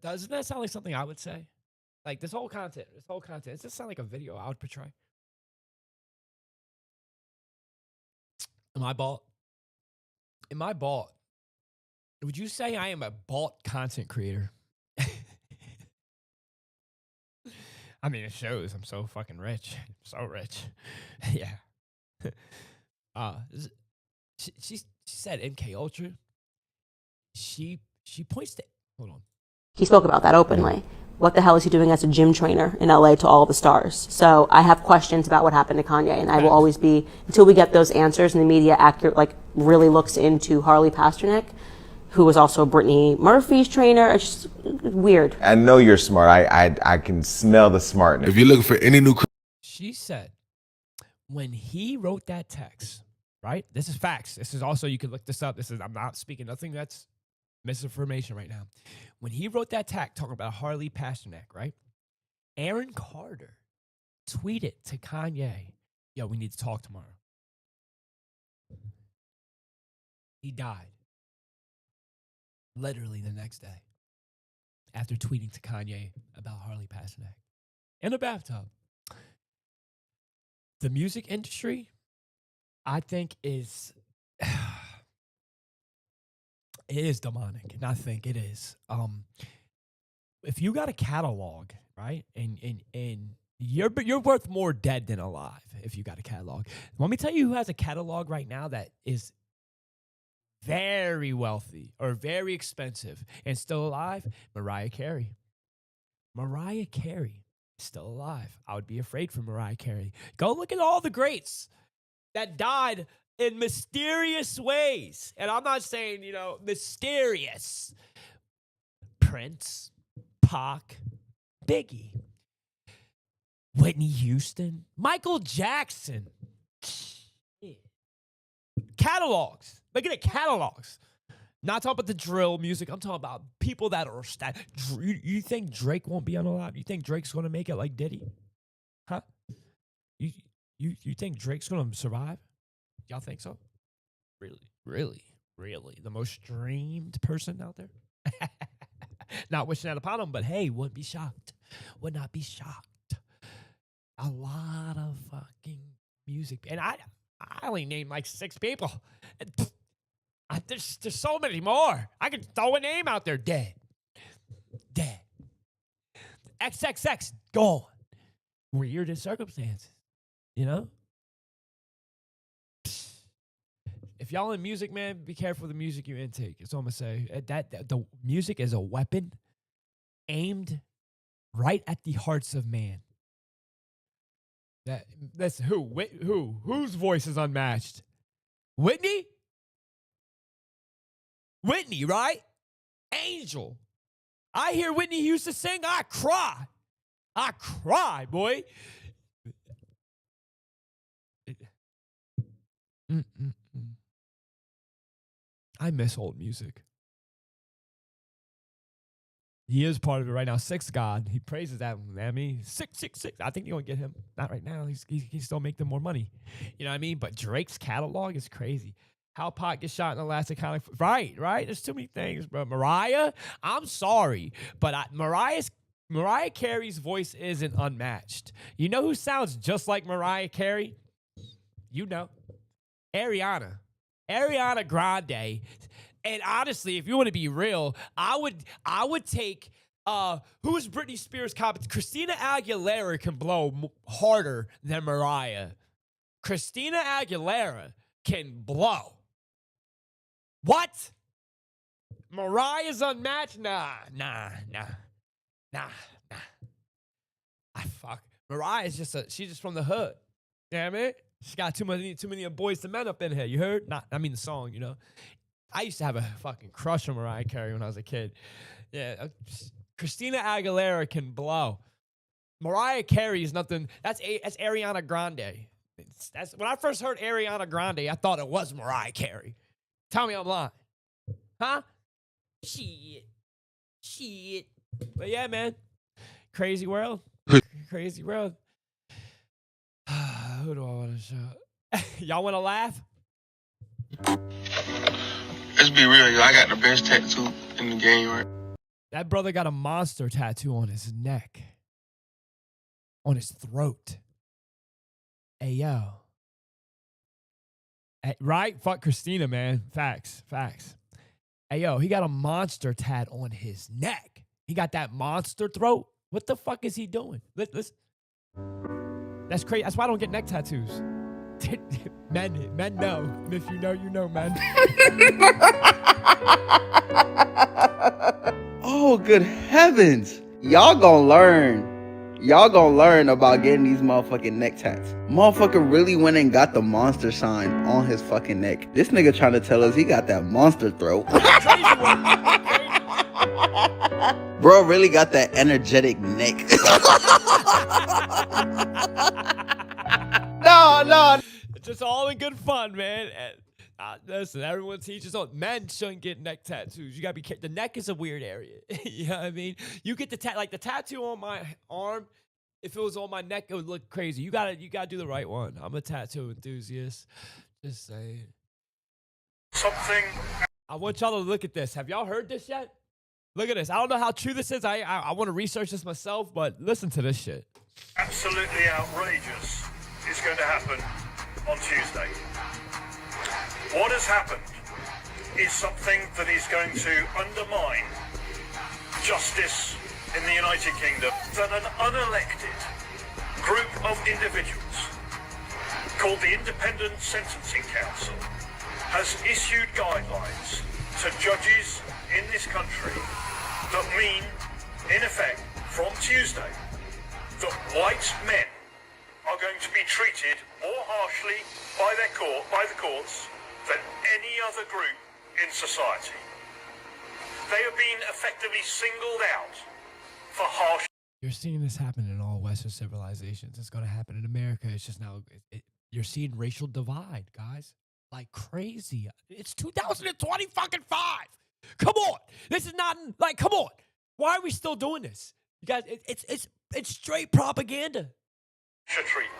Doesn't that sound like something I would say? Like this whole content, does this sound like a video I would portray? Am I bought? Would you say I am a bought content creator? I mean, it shows. I'm so fucking rich. So rich. Yeah. She said MK Ultra. She points to, hold on. He spoke about that openly. What the hell is he doing as a gym trainer in LA to all the stars? So I have questions about what happened to Kanye, and I will always be, until we get those answers and the media really looks into Harley Pasternak, who was also Brittany Murphy's trainer. It's just weird. I know you're smart. I can smell the smartness. If you're looking for any new... She said, when he wrote that text, right? This is facts. This is also, you can look this up. I'm not speaking nothing that's misinformation right now. When he wrote that text talking about Harley Pasternak, right? Aaron Carter tweeted to Kanye, yo, we need to talk tomorrow. He died. Literally the next day. After tweeting to Kanye about Harley Pasternak. In a bathtub. The music industry, I think, is... It is demonic, and I think it is. If you got a catalog, right, and you're worth more dead than alive if you got a catalog. Let me tell you who has a catalog right now that is very wealthy or very expensive and still alive. Mariah Carey. Mariah Carey is still alive. I would be afraid for Mariah Carey. Go look at all the greats that died in mysterious ways. And I'm not saying, mysterious. Prince, Pac, Biggie, Whitney Houston, Michael Jackson. Catalogs. Look at it, catalogs. Not talking about the drill music. I'm talking about people that are you think Drake won't be on a lot? You think Drake's gonna make it like Diddy? Huh? You think Drake's gonna survive? Y'all think so? Really? The most streamed person out there? Not wishing that upon him, but hey, wouldn't be shocked. Would not be shocked. A lot of fucking music. And I only named like 6 people. There's so many more. I could throw a name out there. Dead. XXX, gone. Weirdest circumstances. You know? If y'all in music, man, be careful of the music you intake. That's all I'm going to say. The music is a weapon aimed right at the hearts of man. That's whose voice is unmatched? Whitney, right? Angel. I hear Whitney Houston sing, I cry, boy. I miss old music. He is part of it right now. Six God. He praises that. I mean, 666. I think you're going to get him. Not right now. He can still make them more money. You know what I mean? But Drake's catalog is crazy. How Pot gets shot in the last iconic. Right. There's too many things, bro. Mariah, I'm sorry. But Mariah Carey's voice isn't unmatched. You know who sounds just like Mariah Carey? You know. Ariana Grande. And honestly, if you want to be real, I would take who's Britney Spears' competition? Christina Aguilera can blow harder than Mariah. Christina Aguilera can blow. What? Mariah's unmatched? Nah. Mariah's she's just from the hood. You know what I mean? She's got too many boys to men up in here. You heard? The song, you know. I used to have a fucking crush on Mariah Carey when I was a kid. Yeah, Christina Aguilera can blow. Mariah Carey is nothing. That's Ariana Grande. That's when I first heard Ariana Grande, I thought it was Mariah Carey. Tell me I'm lying. Huh? Shit. But yeah, man. Crazy world. Crazy world. Who do I want to show? Y'all want to laugh? Let's be real, yo. I got the best tattoo in the game, right? That brother got a monster tattoo on his neck. On his throat. Hey, yo. Hey, right? Fuck Christina, man. Facts. Hey, yo, he got a monster tat on his neck. He got that monster throat. What the fuck is he doing? Listen. That's crazy. That's why I don't get neck tattoos. Men know. And if you know, you know, man. Oh, good heavens. Y'all gonna learn about getting these motherfucking neck tats. Motherfucker really went and got the monster sign on his fucking neck. This nigga trying to tell us he got that monster throat. Bro really got that energetic neck. No. It's just all in good fun, man. Listen, everyone teaches on men shouldn't get neck tattoos. You gotta be careful. The neck is a weird area. You know what I mean? You get the tattoo on my arm. If it was on my neck, it would look crazy. You gotta do the right one. I'm a tattoo enthusiast. Just saying. I want y'all to look at this. Have y'all heard this yet? Look at this. I don't know how true this is. I want to research this myself, but listen to this shit. Absolutely outrageous is going to happen on Tuesday. What has happened is something that is going to undermine justice in the United Kingdom. That an unelected group of individuals called the Independent Sentencing Council has issued guidelines to judges in this country that mean, in effect, from Tuesday, that white men are going to be treated more harshly by the courts than any other group in society. They have been effectively singled out for harsh. You're seeing this happen in all Western civilizations. It's going to happen in America. It's just now you're seeing racial divide, guys. like crazy. It's 2020 fucking 5. Come on. This is not like, come on. Why are we still doing this? You guys, it's straight propaganda. Treatment.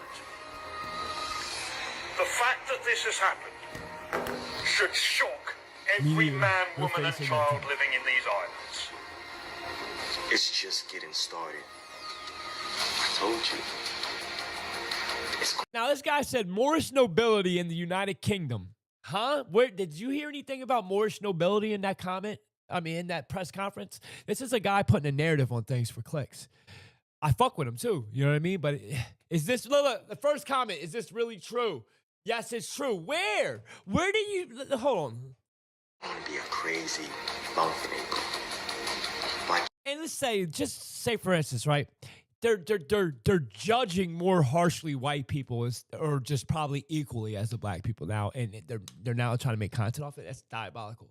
The fact that this has happened should shock every man, woman, and child living in these islands. It's just getting started. I told you. Now, this guy said Moorish nobility in the United Kingdom. Huh? Where did you hear anything about Moorish nobility in that comment? I mean, in that press conference? This is a guy putting a narrative on things for clicks. I fuck with him too. You know what I mean? But is this, look, the first comment, is this really true? Yes, it's true. Where? Where do you, hold on. I want to be a crazy mountain ape. And let's say, just say for instance, right? They're judging more harshly white people or just probably equally as the black people now, and they're now trying to make content off it. That's diabolical.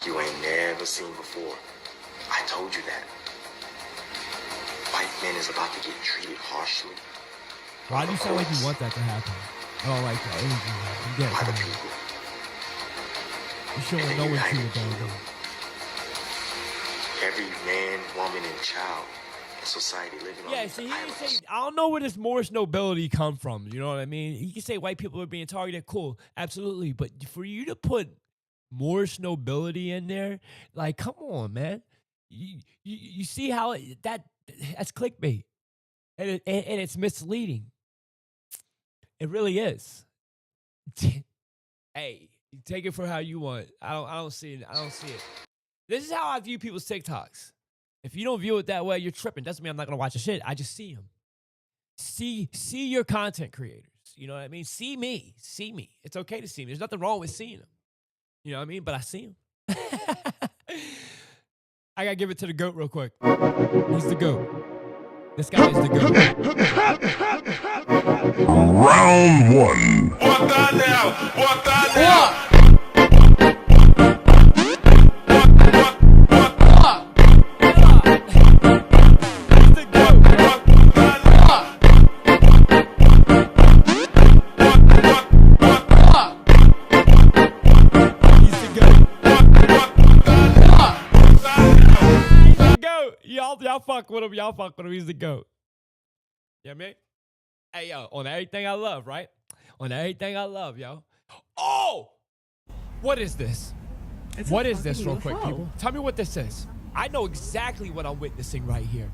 You ain't never seen before. I told you that. White man is about to get treated harshly. Why do you sound like you want that to happen? I don't like that energy. You get it. People. You showing no one treated that. Every man, woman, and child in society living on see, he can say, I don't know where this Moorish nobility come from. You know what I mean? He can say white people are being targeted. Cool, absolutely. But for you to put Moorish nobility in there, like, come on, man. You see how that's clickbait, and it's misleading. It really is. Hey, you take it for how you want. I don't see it. I don't see it. This is how I view people's TikToks. If you don't view it that way, you're tripping. Doesn't mean I'm not gonna watch the shit. I just see them. See your content creators. You know what I mean? See me. See me. It's okay to see me. There's nothing wrong with seeing them. You know what I mean? But I see them. I gotta give it to the GOAT real quick. He's the GOAT. This guy is the GOAT. Round 1. What the now? What the now? Y'all fuck with him. Y'all fuck with him. He's the GOAT. You know what I mean? Hey, yo, on everything I love, right? On everything I love, yo. Oh! What is this? What is this real quick, people? Tell me what this is. I know exactly what I'm witnessing right here.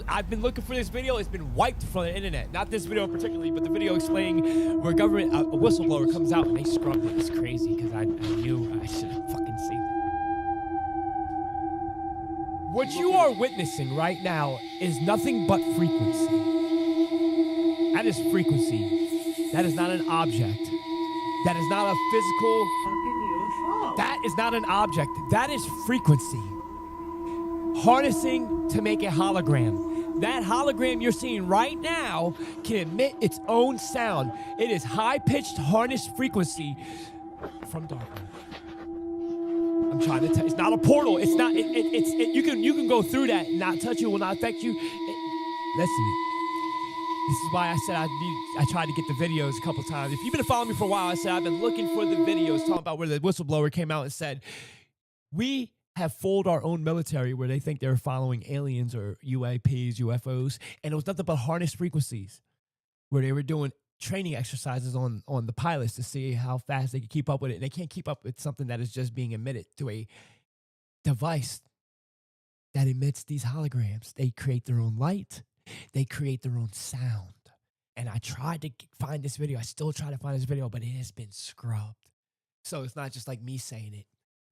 I've been looking for this video. It's been wiped from the internet. Not this video particularly, but the video explaining where government, a whistleblower comes out and they scrubbed it. It's crazy because I knew I should have fucking seen it. What you are witnessing right now is nothing but frequency. That is frequency. That is not an object. That is not a physical. That is not an object. That is frequency. Harnessing to make a hologram. That hologram you're seeing right now can emit its own sound. It is high-pitched harnessed frequency from darkness. I'm trying to tell. It's not a portal. It's not. You can go through that and not touch you. Will not affect you. Listen. This is why I said I tried to get the videos a couple times. If you've been following me for a while, I said I've been looking for the videos talking about where the whistleblower came out and said we have fooled our own military where they think they're following aliens or UAPs, UFOs, and it was nothing but harnessed frequencies where they were doing training exercises on the pilots to see how fast they could keep up with it. And they can't keep up with something that is just being emitted to a device that emits these holograms. They create their own light. They create their own sound. And I tried to find this video. I still try to find this video, but it has been scrubbed. So it's not just like me saying it.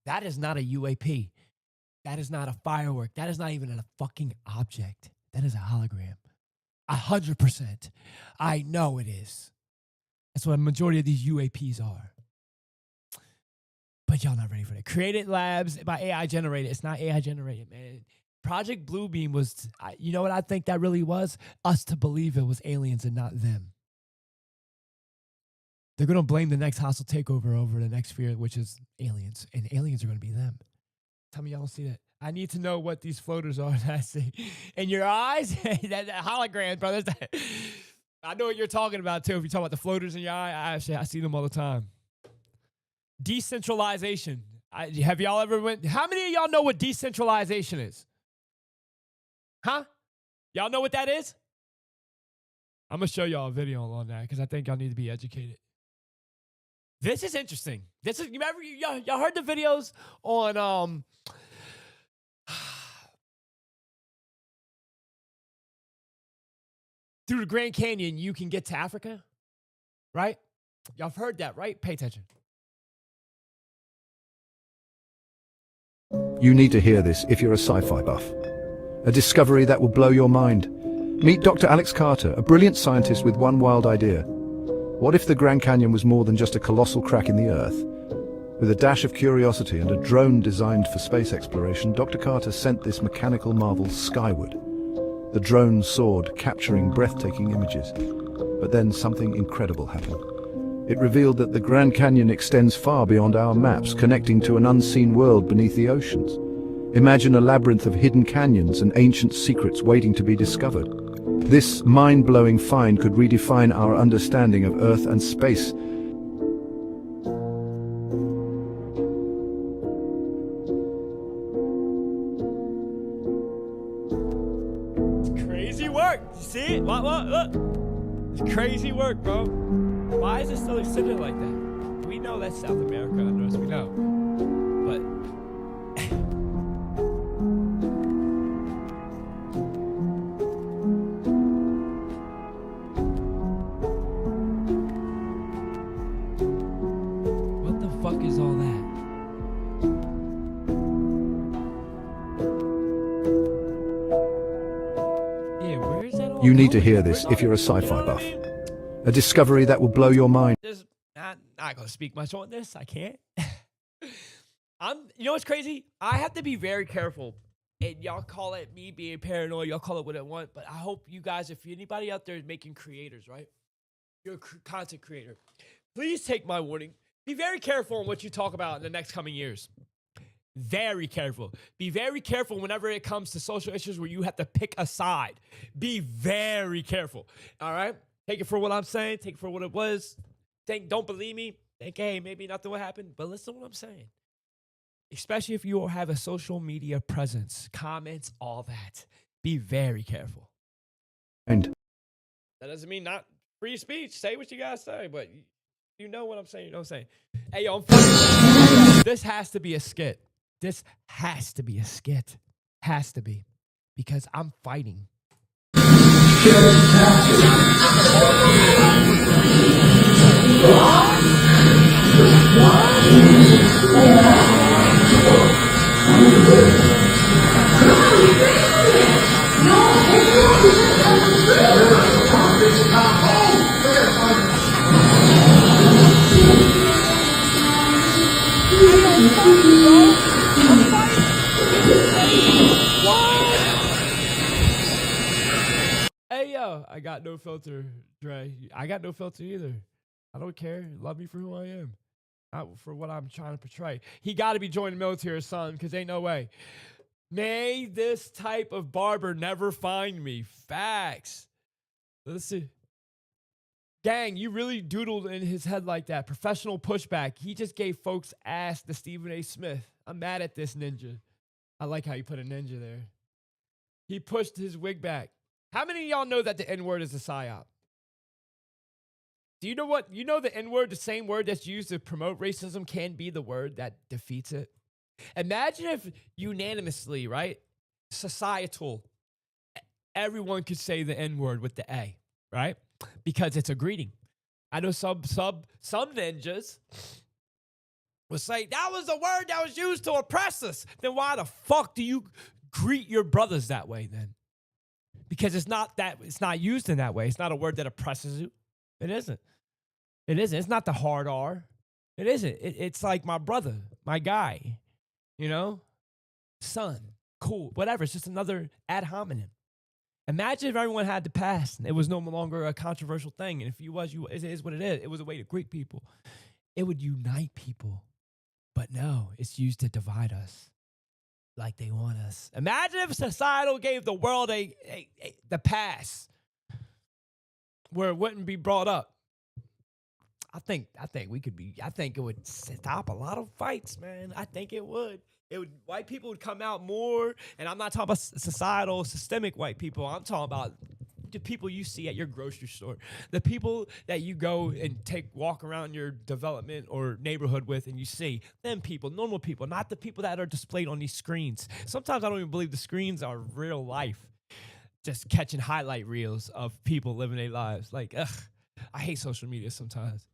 That is not a UAP. That is not a firework. That is not even a fucking object. That is a hologram. 100%. I know it is. That's what a majority of these UAPs are. But y'all not ready for that. Created labs by AI generated. It's not AI generated, man. Project Bluebeam was, you know what I think that really was? Us to believe it was aliens and not them. They're going to blame the next hostile takeover over the next fear, which is aliens. And aliens are going to be them. Tell me y'all don't see that. I need to know what these floaters are that I see. In your eyes? that hologram, brother. I know what you're talking about, too. If you're talking about the floaters in your eye, I see them all the time. Decentralization. Have y'all ever went? How many of y'all know what decentralization is? Huh? Y'all know what that is? I'm going to show y'all a video on that because I think y'all need to be educated. This is interesting. This is, remember, y'all heard the videos on, through the Grand Canyon, you can get to Africa, right? Y'all have heard that, right? Pay attention. You need to hear this if you're a sci-fi buff. A discovery that will blow your mind. Meet Dr. Alex Carter, a brilliant scientist with one wild idea. What if the Grand Canyon was more than just a colossal crack in the earth? With a dash of curiosity and a drone designed for space exploration, Dr. Carter sent this mechanical marvel skyward. The drone soared, capturing breathtaking images. But then something incredible happened. It revealed that the Grand Canyon extends far beyond our maps, connecting to an unseen world beneath the oceans. Imagine a labyrinth of hidden canyons and ancient secrets waiting to be discovered. This mind-blowing find could redefine our understanding of Earth and space. It's crazy work. You see it? Look. It's crazy work, bro. Why is it still extended like that? We know that's South America under us. We know. But what the fuck is all that? Yeah, where is that all You need to going? hear this if you're a sci-fi buff. A discovery that will blow your mind. Just not gonna speak much on this. I can't. You know what's crazy? I have to be very careful. And y'all call it me being paranoid. Y'all call it what I want. But I hope you guys, if anybody out there is making creators, right? You're a content creator. Please take my warning. Be very careful on what you talk about in the next coming years. Very careful. Be very careful whenever it comes to social issues where you have to pick a side. Be very careful. All right? Take it for what I'm saying. Take it for what it was. Don't believe me. Think, hey, maybe nothing will happen. But listen to what I'm saying. Especially if you have a social media presence, comments, all that. Be very careful. And That doesn't mean not free speech. Say what you gotta say, but you know what I'm saying. You know what I'm saying. Hey, yo, I'm fucking. This has to be a skit. This has to be a skit. Has to be. Because I'm fighting. Hey, yo, I got no filter, Dre. I got no filter either. I don't care. Love me for who I am. Not for what I'm trying to portray. He got to be joining the military or something, because ain't no way. May this type of barber never find me. Facts. Let's see. Gang, you really doodled in his head like that. Professional pushback. He just gave folks ass to Stephen A. Smith. I'm mad at this ninja. I like how you put a ninja there. He pushed his wig back. How many of y'all know that the N-word is a psyop? Do you know what? You know the N-word, the same word that's used to promote racism, can be the word that defeats it? Imagine if unanimously, right? Societal. Everyone could say the N-word with the A, right? Because it's a greeting. I know some ninjas will say, that was a word that was used to oppress us. Then why the fuck do you greet your brothers that way then? Because it's not used in that way. It's not a word that oppresses you. It isn't. It isn't. It's not the hard R. It isn't. It's like my brother, my guy, you know? Son, cool, whatever. It's just another ad hominem. Imagine if everyone had to pass and it was no longer a controversial thing. And if you was, it is what it is. It was a way to greet people. It would unite people. But no, it's used to divide us like they want us. Imagine if societal gave the world the pass where it wouldn't be brought up. I think we could be. I think it would stop a lot of fights, man. I think it would. It would. White people would come out more, and I'm not talking about societal, systemic white people. I'm talking about the people you see at your grocery store, the people that you go and walk around your development or neighborhood with, and you see them people, normal people, not the people that are displayed on these screens. Sometimes I don't even believe the screens are real life, just catching highlight reels of people living their lives. Like, ugh, I hate social media sometimes.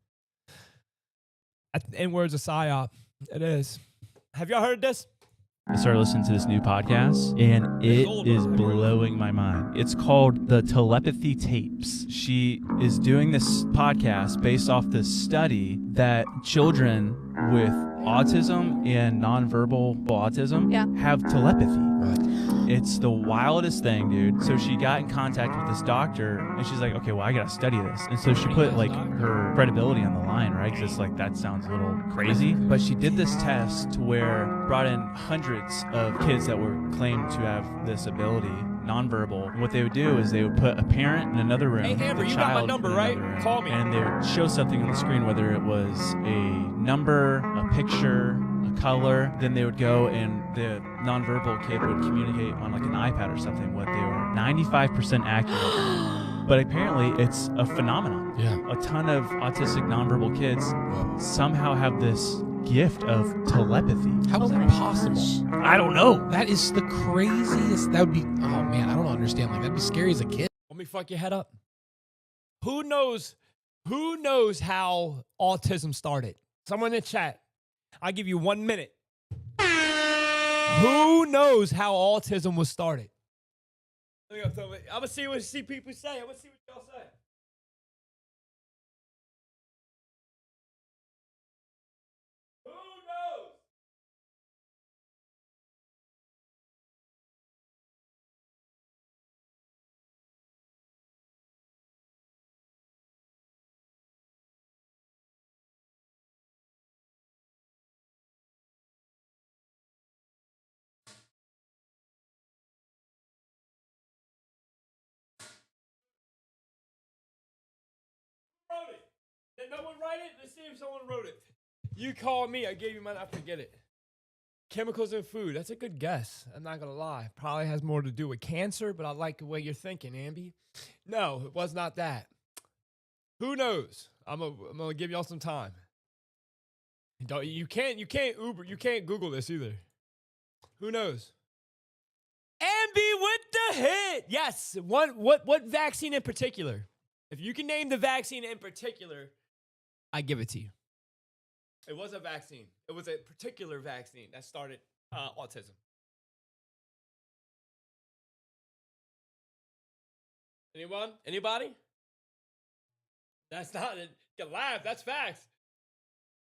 In words of psyop, it is. Have y'all heard this? I started listening to this new podcast, and it is blowing my mind. It's called The Telepathy Tapes. She is doing this podcast based off this study that children with autism and nonverbal autism have telepathy. It's the wildest thing, dude. So she got in contact with this doctor, and she's like, okay, well, I gotta study this. And so she put like her credibility on the line, right? Because it's like, that sounds a little crazy. But she did this test to where brought in hundreds of kids that were claimed to have this ability, nonverbal. And what they would do is they would put a parent in another room, Hey, Amber, the you got my child number, in right? another room, Call me. and they would show something on the screen, whether it was a number, a picture, a color. Then they would go and the nonverbal kid would communicate on like an iPad or something. What they were 95% accurate. But apparently it's a phenomenon. Yeah. A ton of autistic nonverbal kids somehow have this gift of telepathy. How is that possible? I don't know. That is the craziest. That would be, oh man, I don't understand. Like, that'd be scary as a kid. Let me fuck your head up. Who knows how autism started? Someone in the chat. I'll give you 1 minute. Who knows how autism was started? I'm gonna see what people say. I'm gonna see what y'all say. Who knows? Wrote it. Did no one write it? Let's see if someone wrote it. You called me. I gave you mine. I forget it. Chemicals in food. That's a good guess. I'm not going to lie. Probably has more to do with cancer, but I like the way you're thinking, Amby. No, it was not that. Who knows? I'm going to give y'all some time. You can't Uber. You can't Google this either. Who knows? Amby with the hit. Yes. What vaccine in particular? If you can name the vaccine in particular, I give it to you. It was a vaccine. It was a particular vaccine that started autism. Anyone? Anybody? That's not it. You can laugh. That's facts.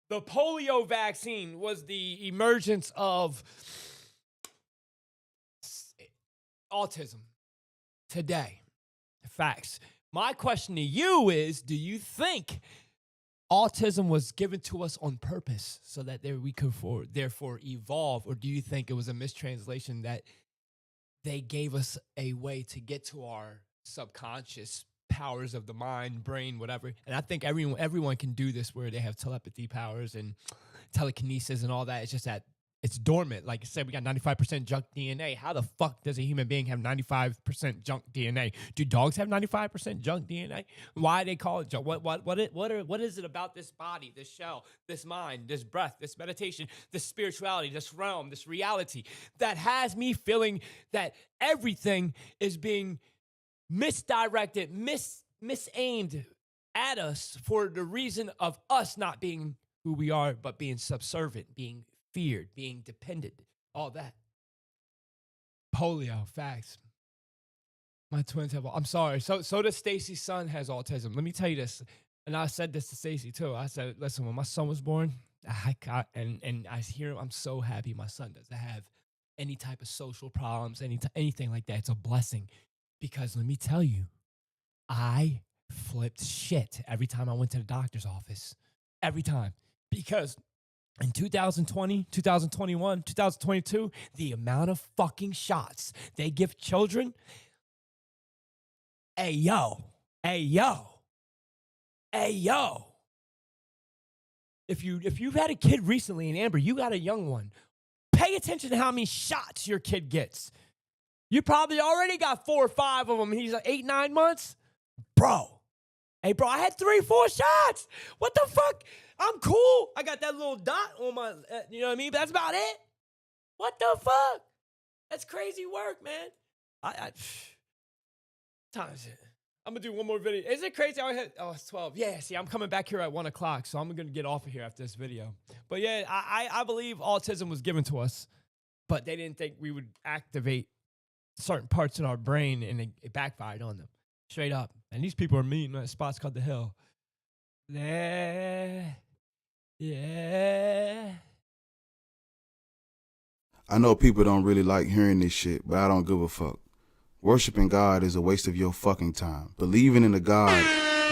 The polio vaccine was the emergence of autism today. Facts. My question to you is, do you think autism was given to us on purpose so that we could therefore evolve, or do you think it was a mistranslation that they gave us a way to get to our subconscious powers of the mind, brain, whatever? And I think everyone can do this, where they have telepathy powers and telekinesis and all that. It's just that it's dormant. Like I said, we got 95% junk DNA. How the fuck does a human being have 95% junk DNA? Do dogs have 95% junk DNA? Why they call it junk? What is it about this body, this shell, this mind, this breath, this meditation, this spirituality, this realm, this reality that has me feeling that everything is being misdirected, misaimed at us for the reason of us not being who we are, but being subservient, being feared, being dependent, all that. Polio, facts. My twins have, I'm sorry. So does Stacy's son has autism. Let me tell you this. And I said this to Stacy too. I said, listen, when my son was born, I hear him, I'm so happy my son doesn't have any type of social problems, anything like that. It's a blessing. Because let me tell you, I flipped shit every time I went to the doctor's office. Every time. Because in 2020, 2021, 2022, the amount of fucking shots they give children, hey yo, if you've had a kid recently, and Amber, you got a young one, pay attention to how many shots your kid gets. You probably already got 4 or 5 of them. He's like 8, 9 months. Bro. Hey, bro, I had 3, 4 shots. What the fuck? I'm cool. I got that little dot on my, you know what I mean? But that's about it. What the fuck? That's crazy work, man. Time is it? I'm going to do one more video. Is it crazy? It's 12. Yeah, see, I'm coming back here at 1 o'clock, so I'm going to get off of here after this video. But yeah, I believe autism was given to us, but they didn't think we would activate certain parts in our brain, and it backfired on them. Straight up. And these people are mean. That spot's called the Hill. Yeah. I know people don't really like hearing this shit, but I don't give a fuck. Worshiping God is a waste of your fucking time. Believing in a God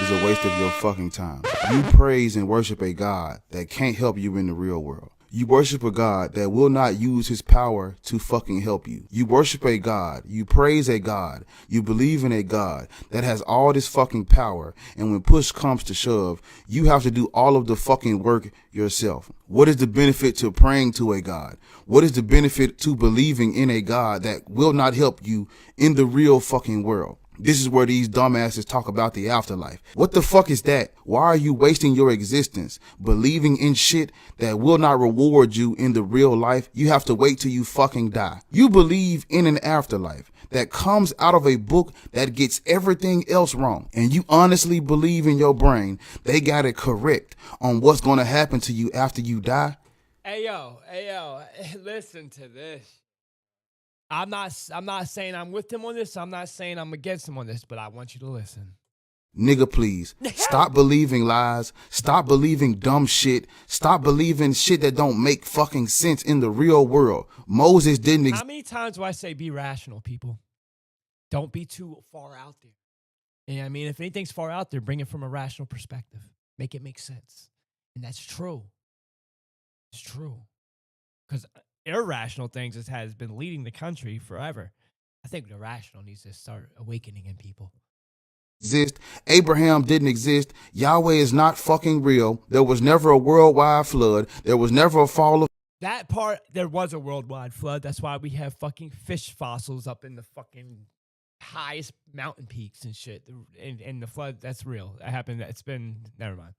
is a waste of your fucking time. You praise and worship a God that can't help you in the real world. You worship a God that will not use his power to fucking help you. You worship a God, you praise a God, you believe in a God that has all this fucking power, and when push comes to shove, you have to do all of the fucking work yourself. What is the benefit to praying to a God? What is the benefit to believing in a God that will not help you in the real fucking world? This is where these dumbasses talk about the afterlife. What the fuck is that? Why are you wasting your existence believing in shit that will not reward you in the real life? You have to wait till you fucking die. You believe in an afterlife that comes out of a book that gets everything else wrong. And you honestly believe in your brain they got it correct on what's going to happen to you after you die? Hey, yo, listen to this. I'm not saying I'm with him on this. I'm not saying I'm against him on this, but I want you to listen. Nigga, please stop believing lies. Stop believing dumb shit. Stop believing shit that don't make fucking sense in the real world. Moses didn't How many times do I say be rational, people? Don't be too far out there. And I mean, if anything's far out there, bring it from a rational perspective. Make it make sense. And that's true. It's true. Because irrational things has been leading the country forever. I think the rational needs to start awakening in people. exist. Abraham didn't exist. Yahweh is not fucking real. There was never a worldwide flood. There was never a fall of... That part, there was a worldwide flood. That's why we have fucking fish fossils up in the fucking highest mountain peaks and shit. And the flood, that's real. That happened. It's been, never mind.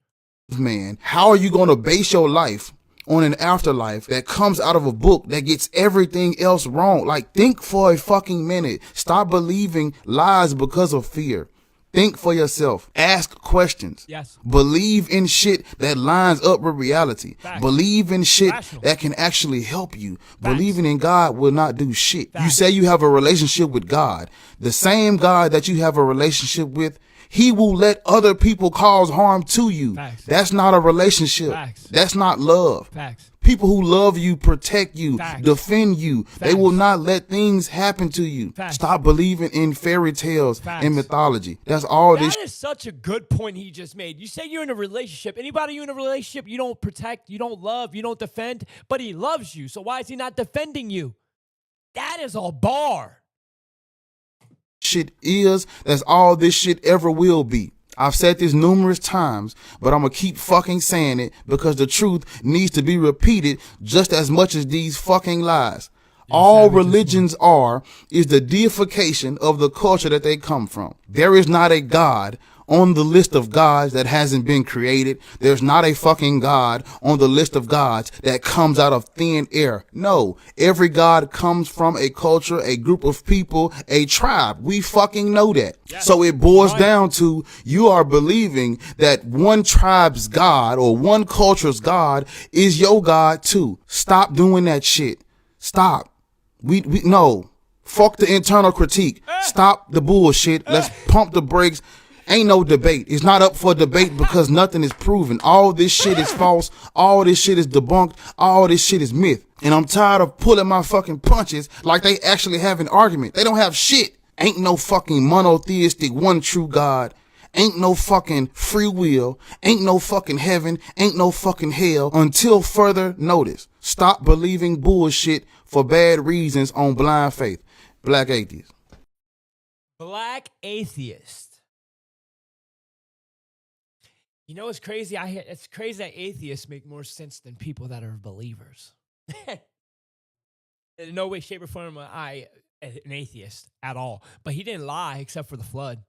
Man, how are you going to base your life on an afterlife that comes out of a book that gets everything else wrong? Like, think for a fucking minute. Stop believing lies because of fear. Think for yourself. Ask questions. Yes. Believe in shit that lines up with reality. Facts. Believe in shit Rational. that can actually help you. Facts. Believing in God will not do shit. Facts. You say you have a relationship with God. The same God that you have a relationship with, he will let other people cause harm to you. Facts. That's not a relationship. Facts. That's not love. Facts. People who love you, protect you, Facts. defend you. Facts. They will not let things happen to you. Facts. Stop believing in fairy tales Facts. and mythology. That's all this. That is such a good point he just made. You say you're in a relationship. Anybody you in a relationship, you don't protect, you don't love, you don't defend, but he loves you. So why is he not defending you? That is a bar. Shit is, that's all this shit ever will be. I've said this numerous times, but I'm gonna keep fucking saying it because the truth needs to be repeated just as much as these fucking lies. All religions is the deification of the culture that they come from. There is not a God on the list of gods that hasn't been created. There's not a fucking God on the list of gods that comes out of thin air. No, every God comes from a culture, a group of people, a tribe. We fucking know that. Yes. So it boils down to you are believing that one tribe's God or one culture's God is your God too. Stop doing that shit. Stop. We no. Fuck the internal critique. Stop the bullshit. Let's pump the brakes. Ain't no debate. It's not up for debate because nothing is proven. All this shit is false. All this shit is debunked. All this shit is myth. And I'm tired of pulling my fucking punches like they actually have an argument. They don't have shit. Ain't no fucking monotheistic one true God. Ain't no fucking free will. Ain't no fucking heaven. Ain't no fucking hell until further notice. Stop believing bullshit for bad reasons on blind faith. Black atheist. Black atheist. You know what's crazy? It's crazy that atheists make more sense than people that are believers. In no way, shape, or form am I an atheist at all. But he didn't lie except for the flood.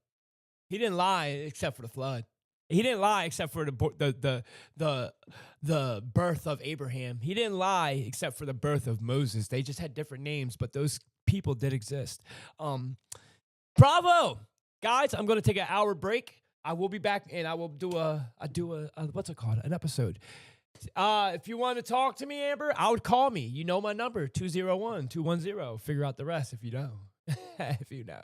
He didn't lie except for the flood. He didn't lie except for the birth of Abraham. He didn't lie except for the birth of Moses. They just had different names, but those people did exist. Bravo, guys! I'm going to take an hour break. I will be back, and I will do a what's it called? An episode. If you want to talk to me, Amber, I would call me. You know my number, 201-210. Figure out the rest if you know. If you know.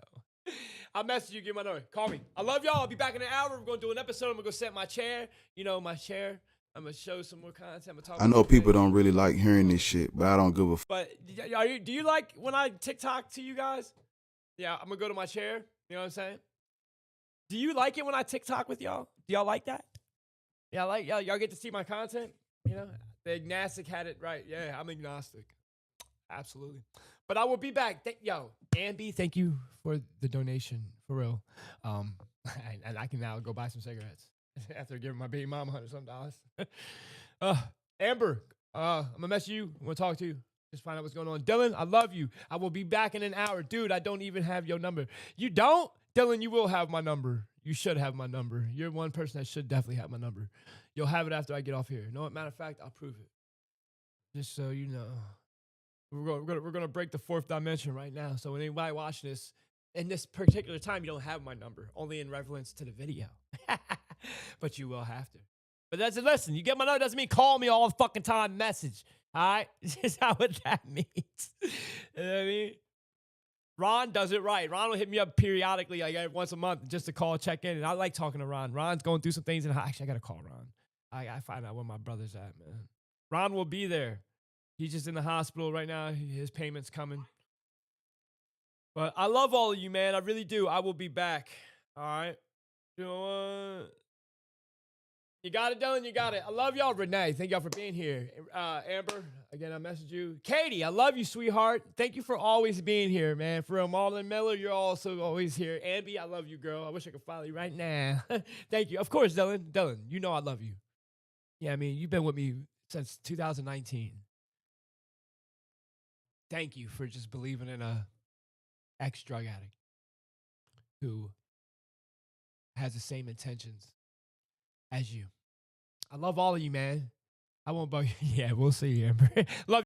I'll message you, give my number. Call me. I love y'all. I'll be back in an hour. We're going to do an episode. I'm going to go set my chair. You know, my chair. I'm going to show some more content. I know people don't really like hearing this shit, but I don't give a fuck. But do you like when I TikTok to you guys? Yeah, I'm going to go to my chair. You know what I'm saying? Do you like it when I TikTok with y'all? Do y'all like that? Yeah, y'all get to see my content? You know, the agnostic had it right. Yeah, I'm agnostic. Absolutely. But I will be back. Ambi, thank you for the donation, for real. And I can now go buy some cigarettes after giving my baby mama $100 Amber, I'm going to message you. I want to talk to you. Just find out what's going on. Dylan, I love you. I will be back in an hour. Dude, I don't even have your number. You don't? Dylan, you will have my number. You should have my number. You're one person that should definitely have my number. You'll have it after I get off here. No, matter of fact, I'll prove it. Just so you know. We're gonna break the fourth dimension right now. So when anybody watching this, in this particular time, you don't have my number, only in reference to the video. But you will have to. But that's a listen. You get my number doesn't mean call me all the fucking time. Message. All right, this is not what that means. You know what I mean? Ron does it right. Ron will hit me up periodically, like once a month, just to call, check in. And I like talking to Ron. Ron's going through some things, and actually, I gotta call Ron. I gotta find out where my brother's at, man. Ron will be there. He's just in the hospital right now. His payment's coming. But I love all of you, man. I really do. I will be back. All right. You got it, Dylan. You got it. I love y'all. Renee, thank y'all for being here. Amber, again, I messaged you. Katie, I love you, sweetheart. Thank you for always being here, man. For real, Marlon Miller, you're also always here. Ambi, I love you, girl. I wish I could follow you right now. Thank you. Of course, Dylan. Dylan, you know I love you. Yeah, I mean, you've been with me since 2019. Thank you for just believing in a ex-drug addict who has the same intentions as you. I love all of you, man. I won't bug you. Yeah, we'll see you, Amber. Love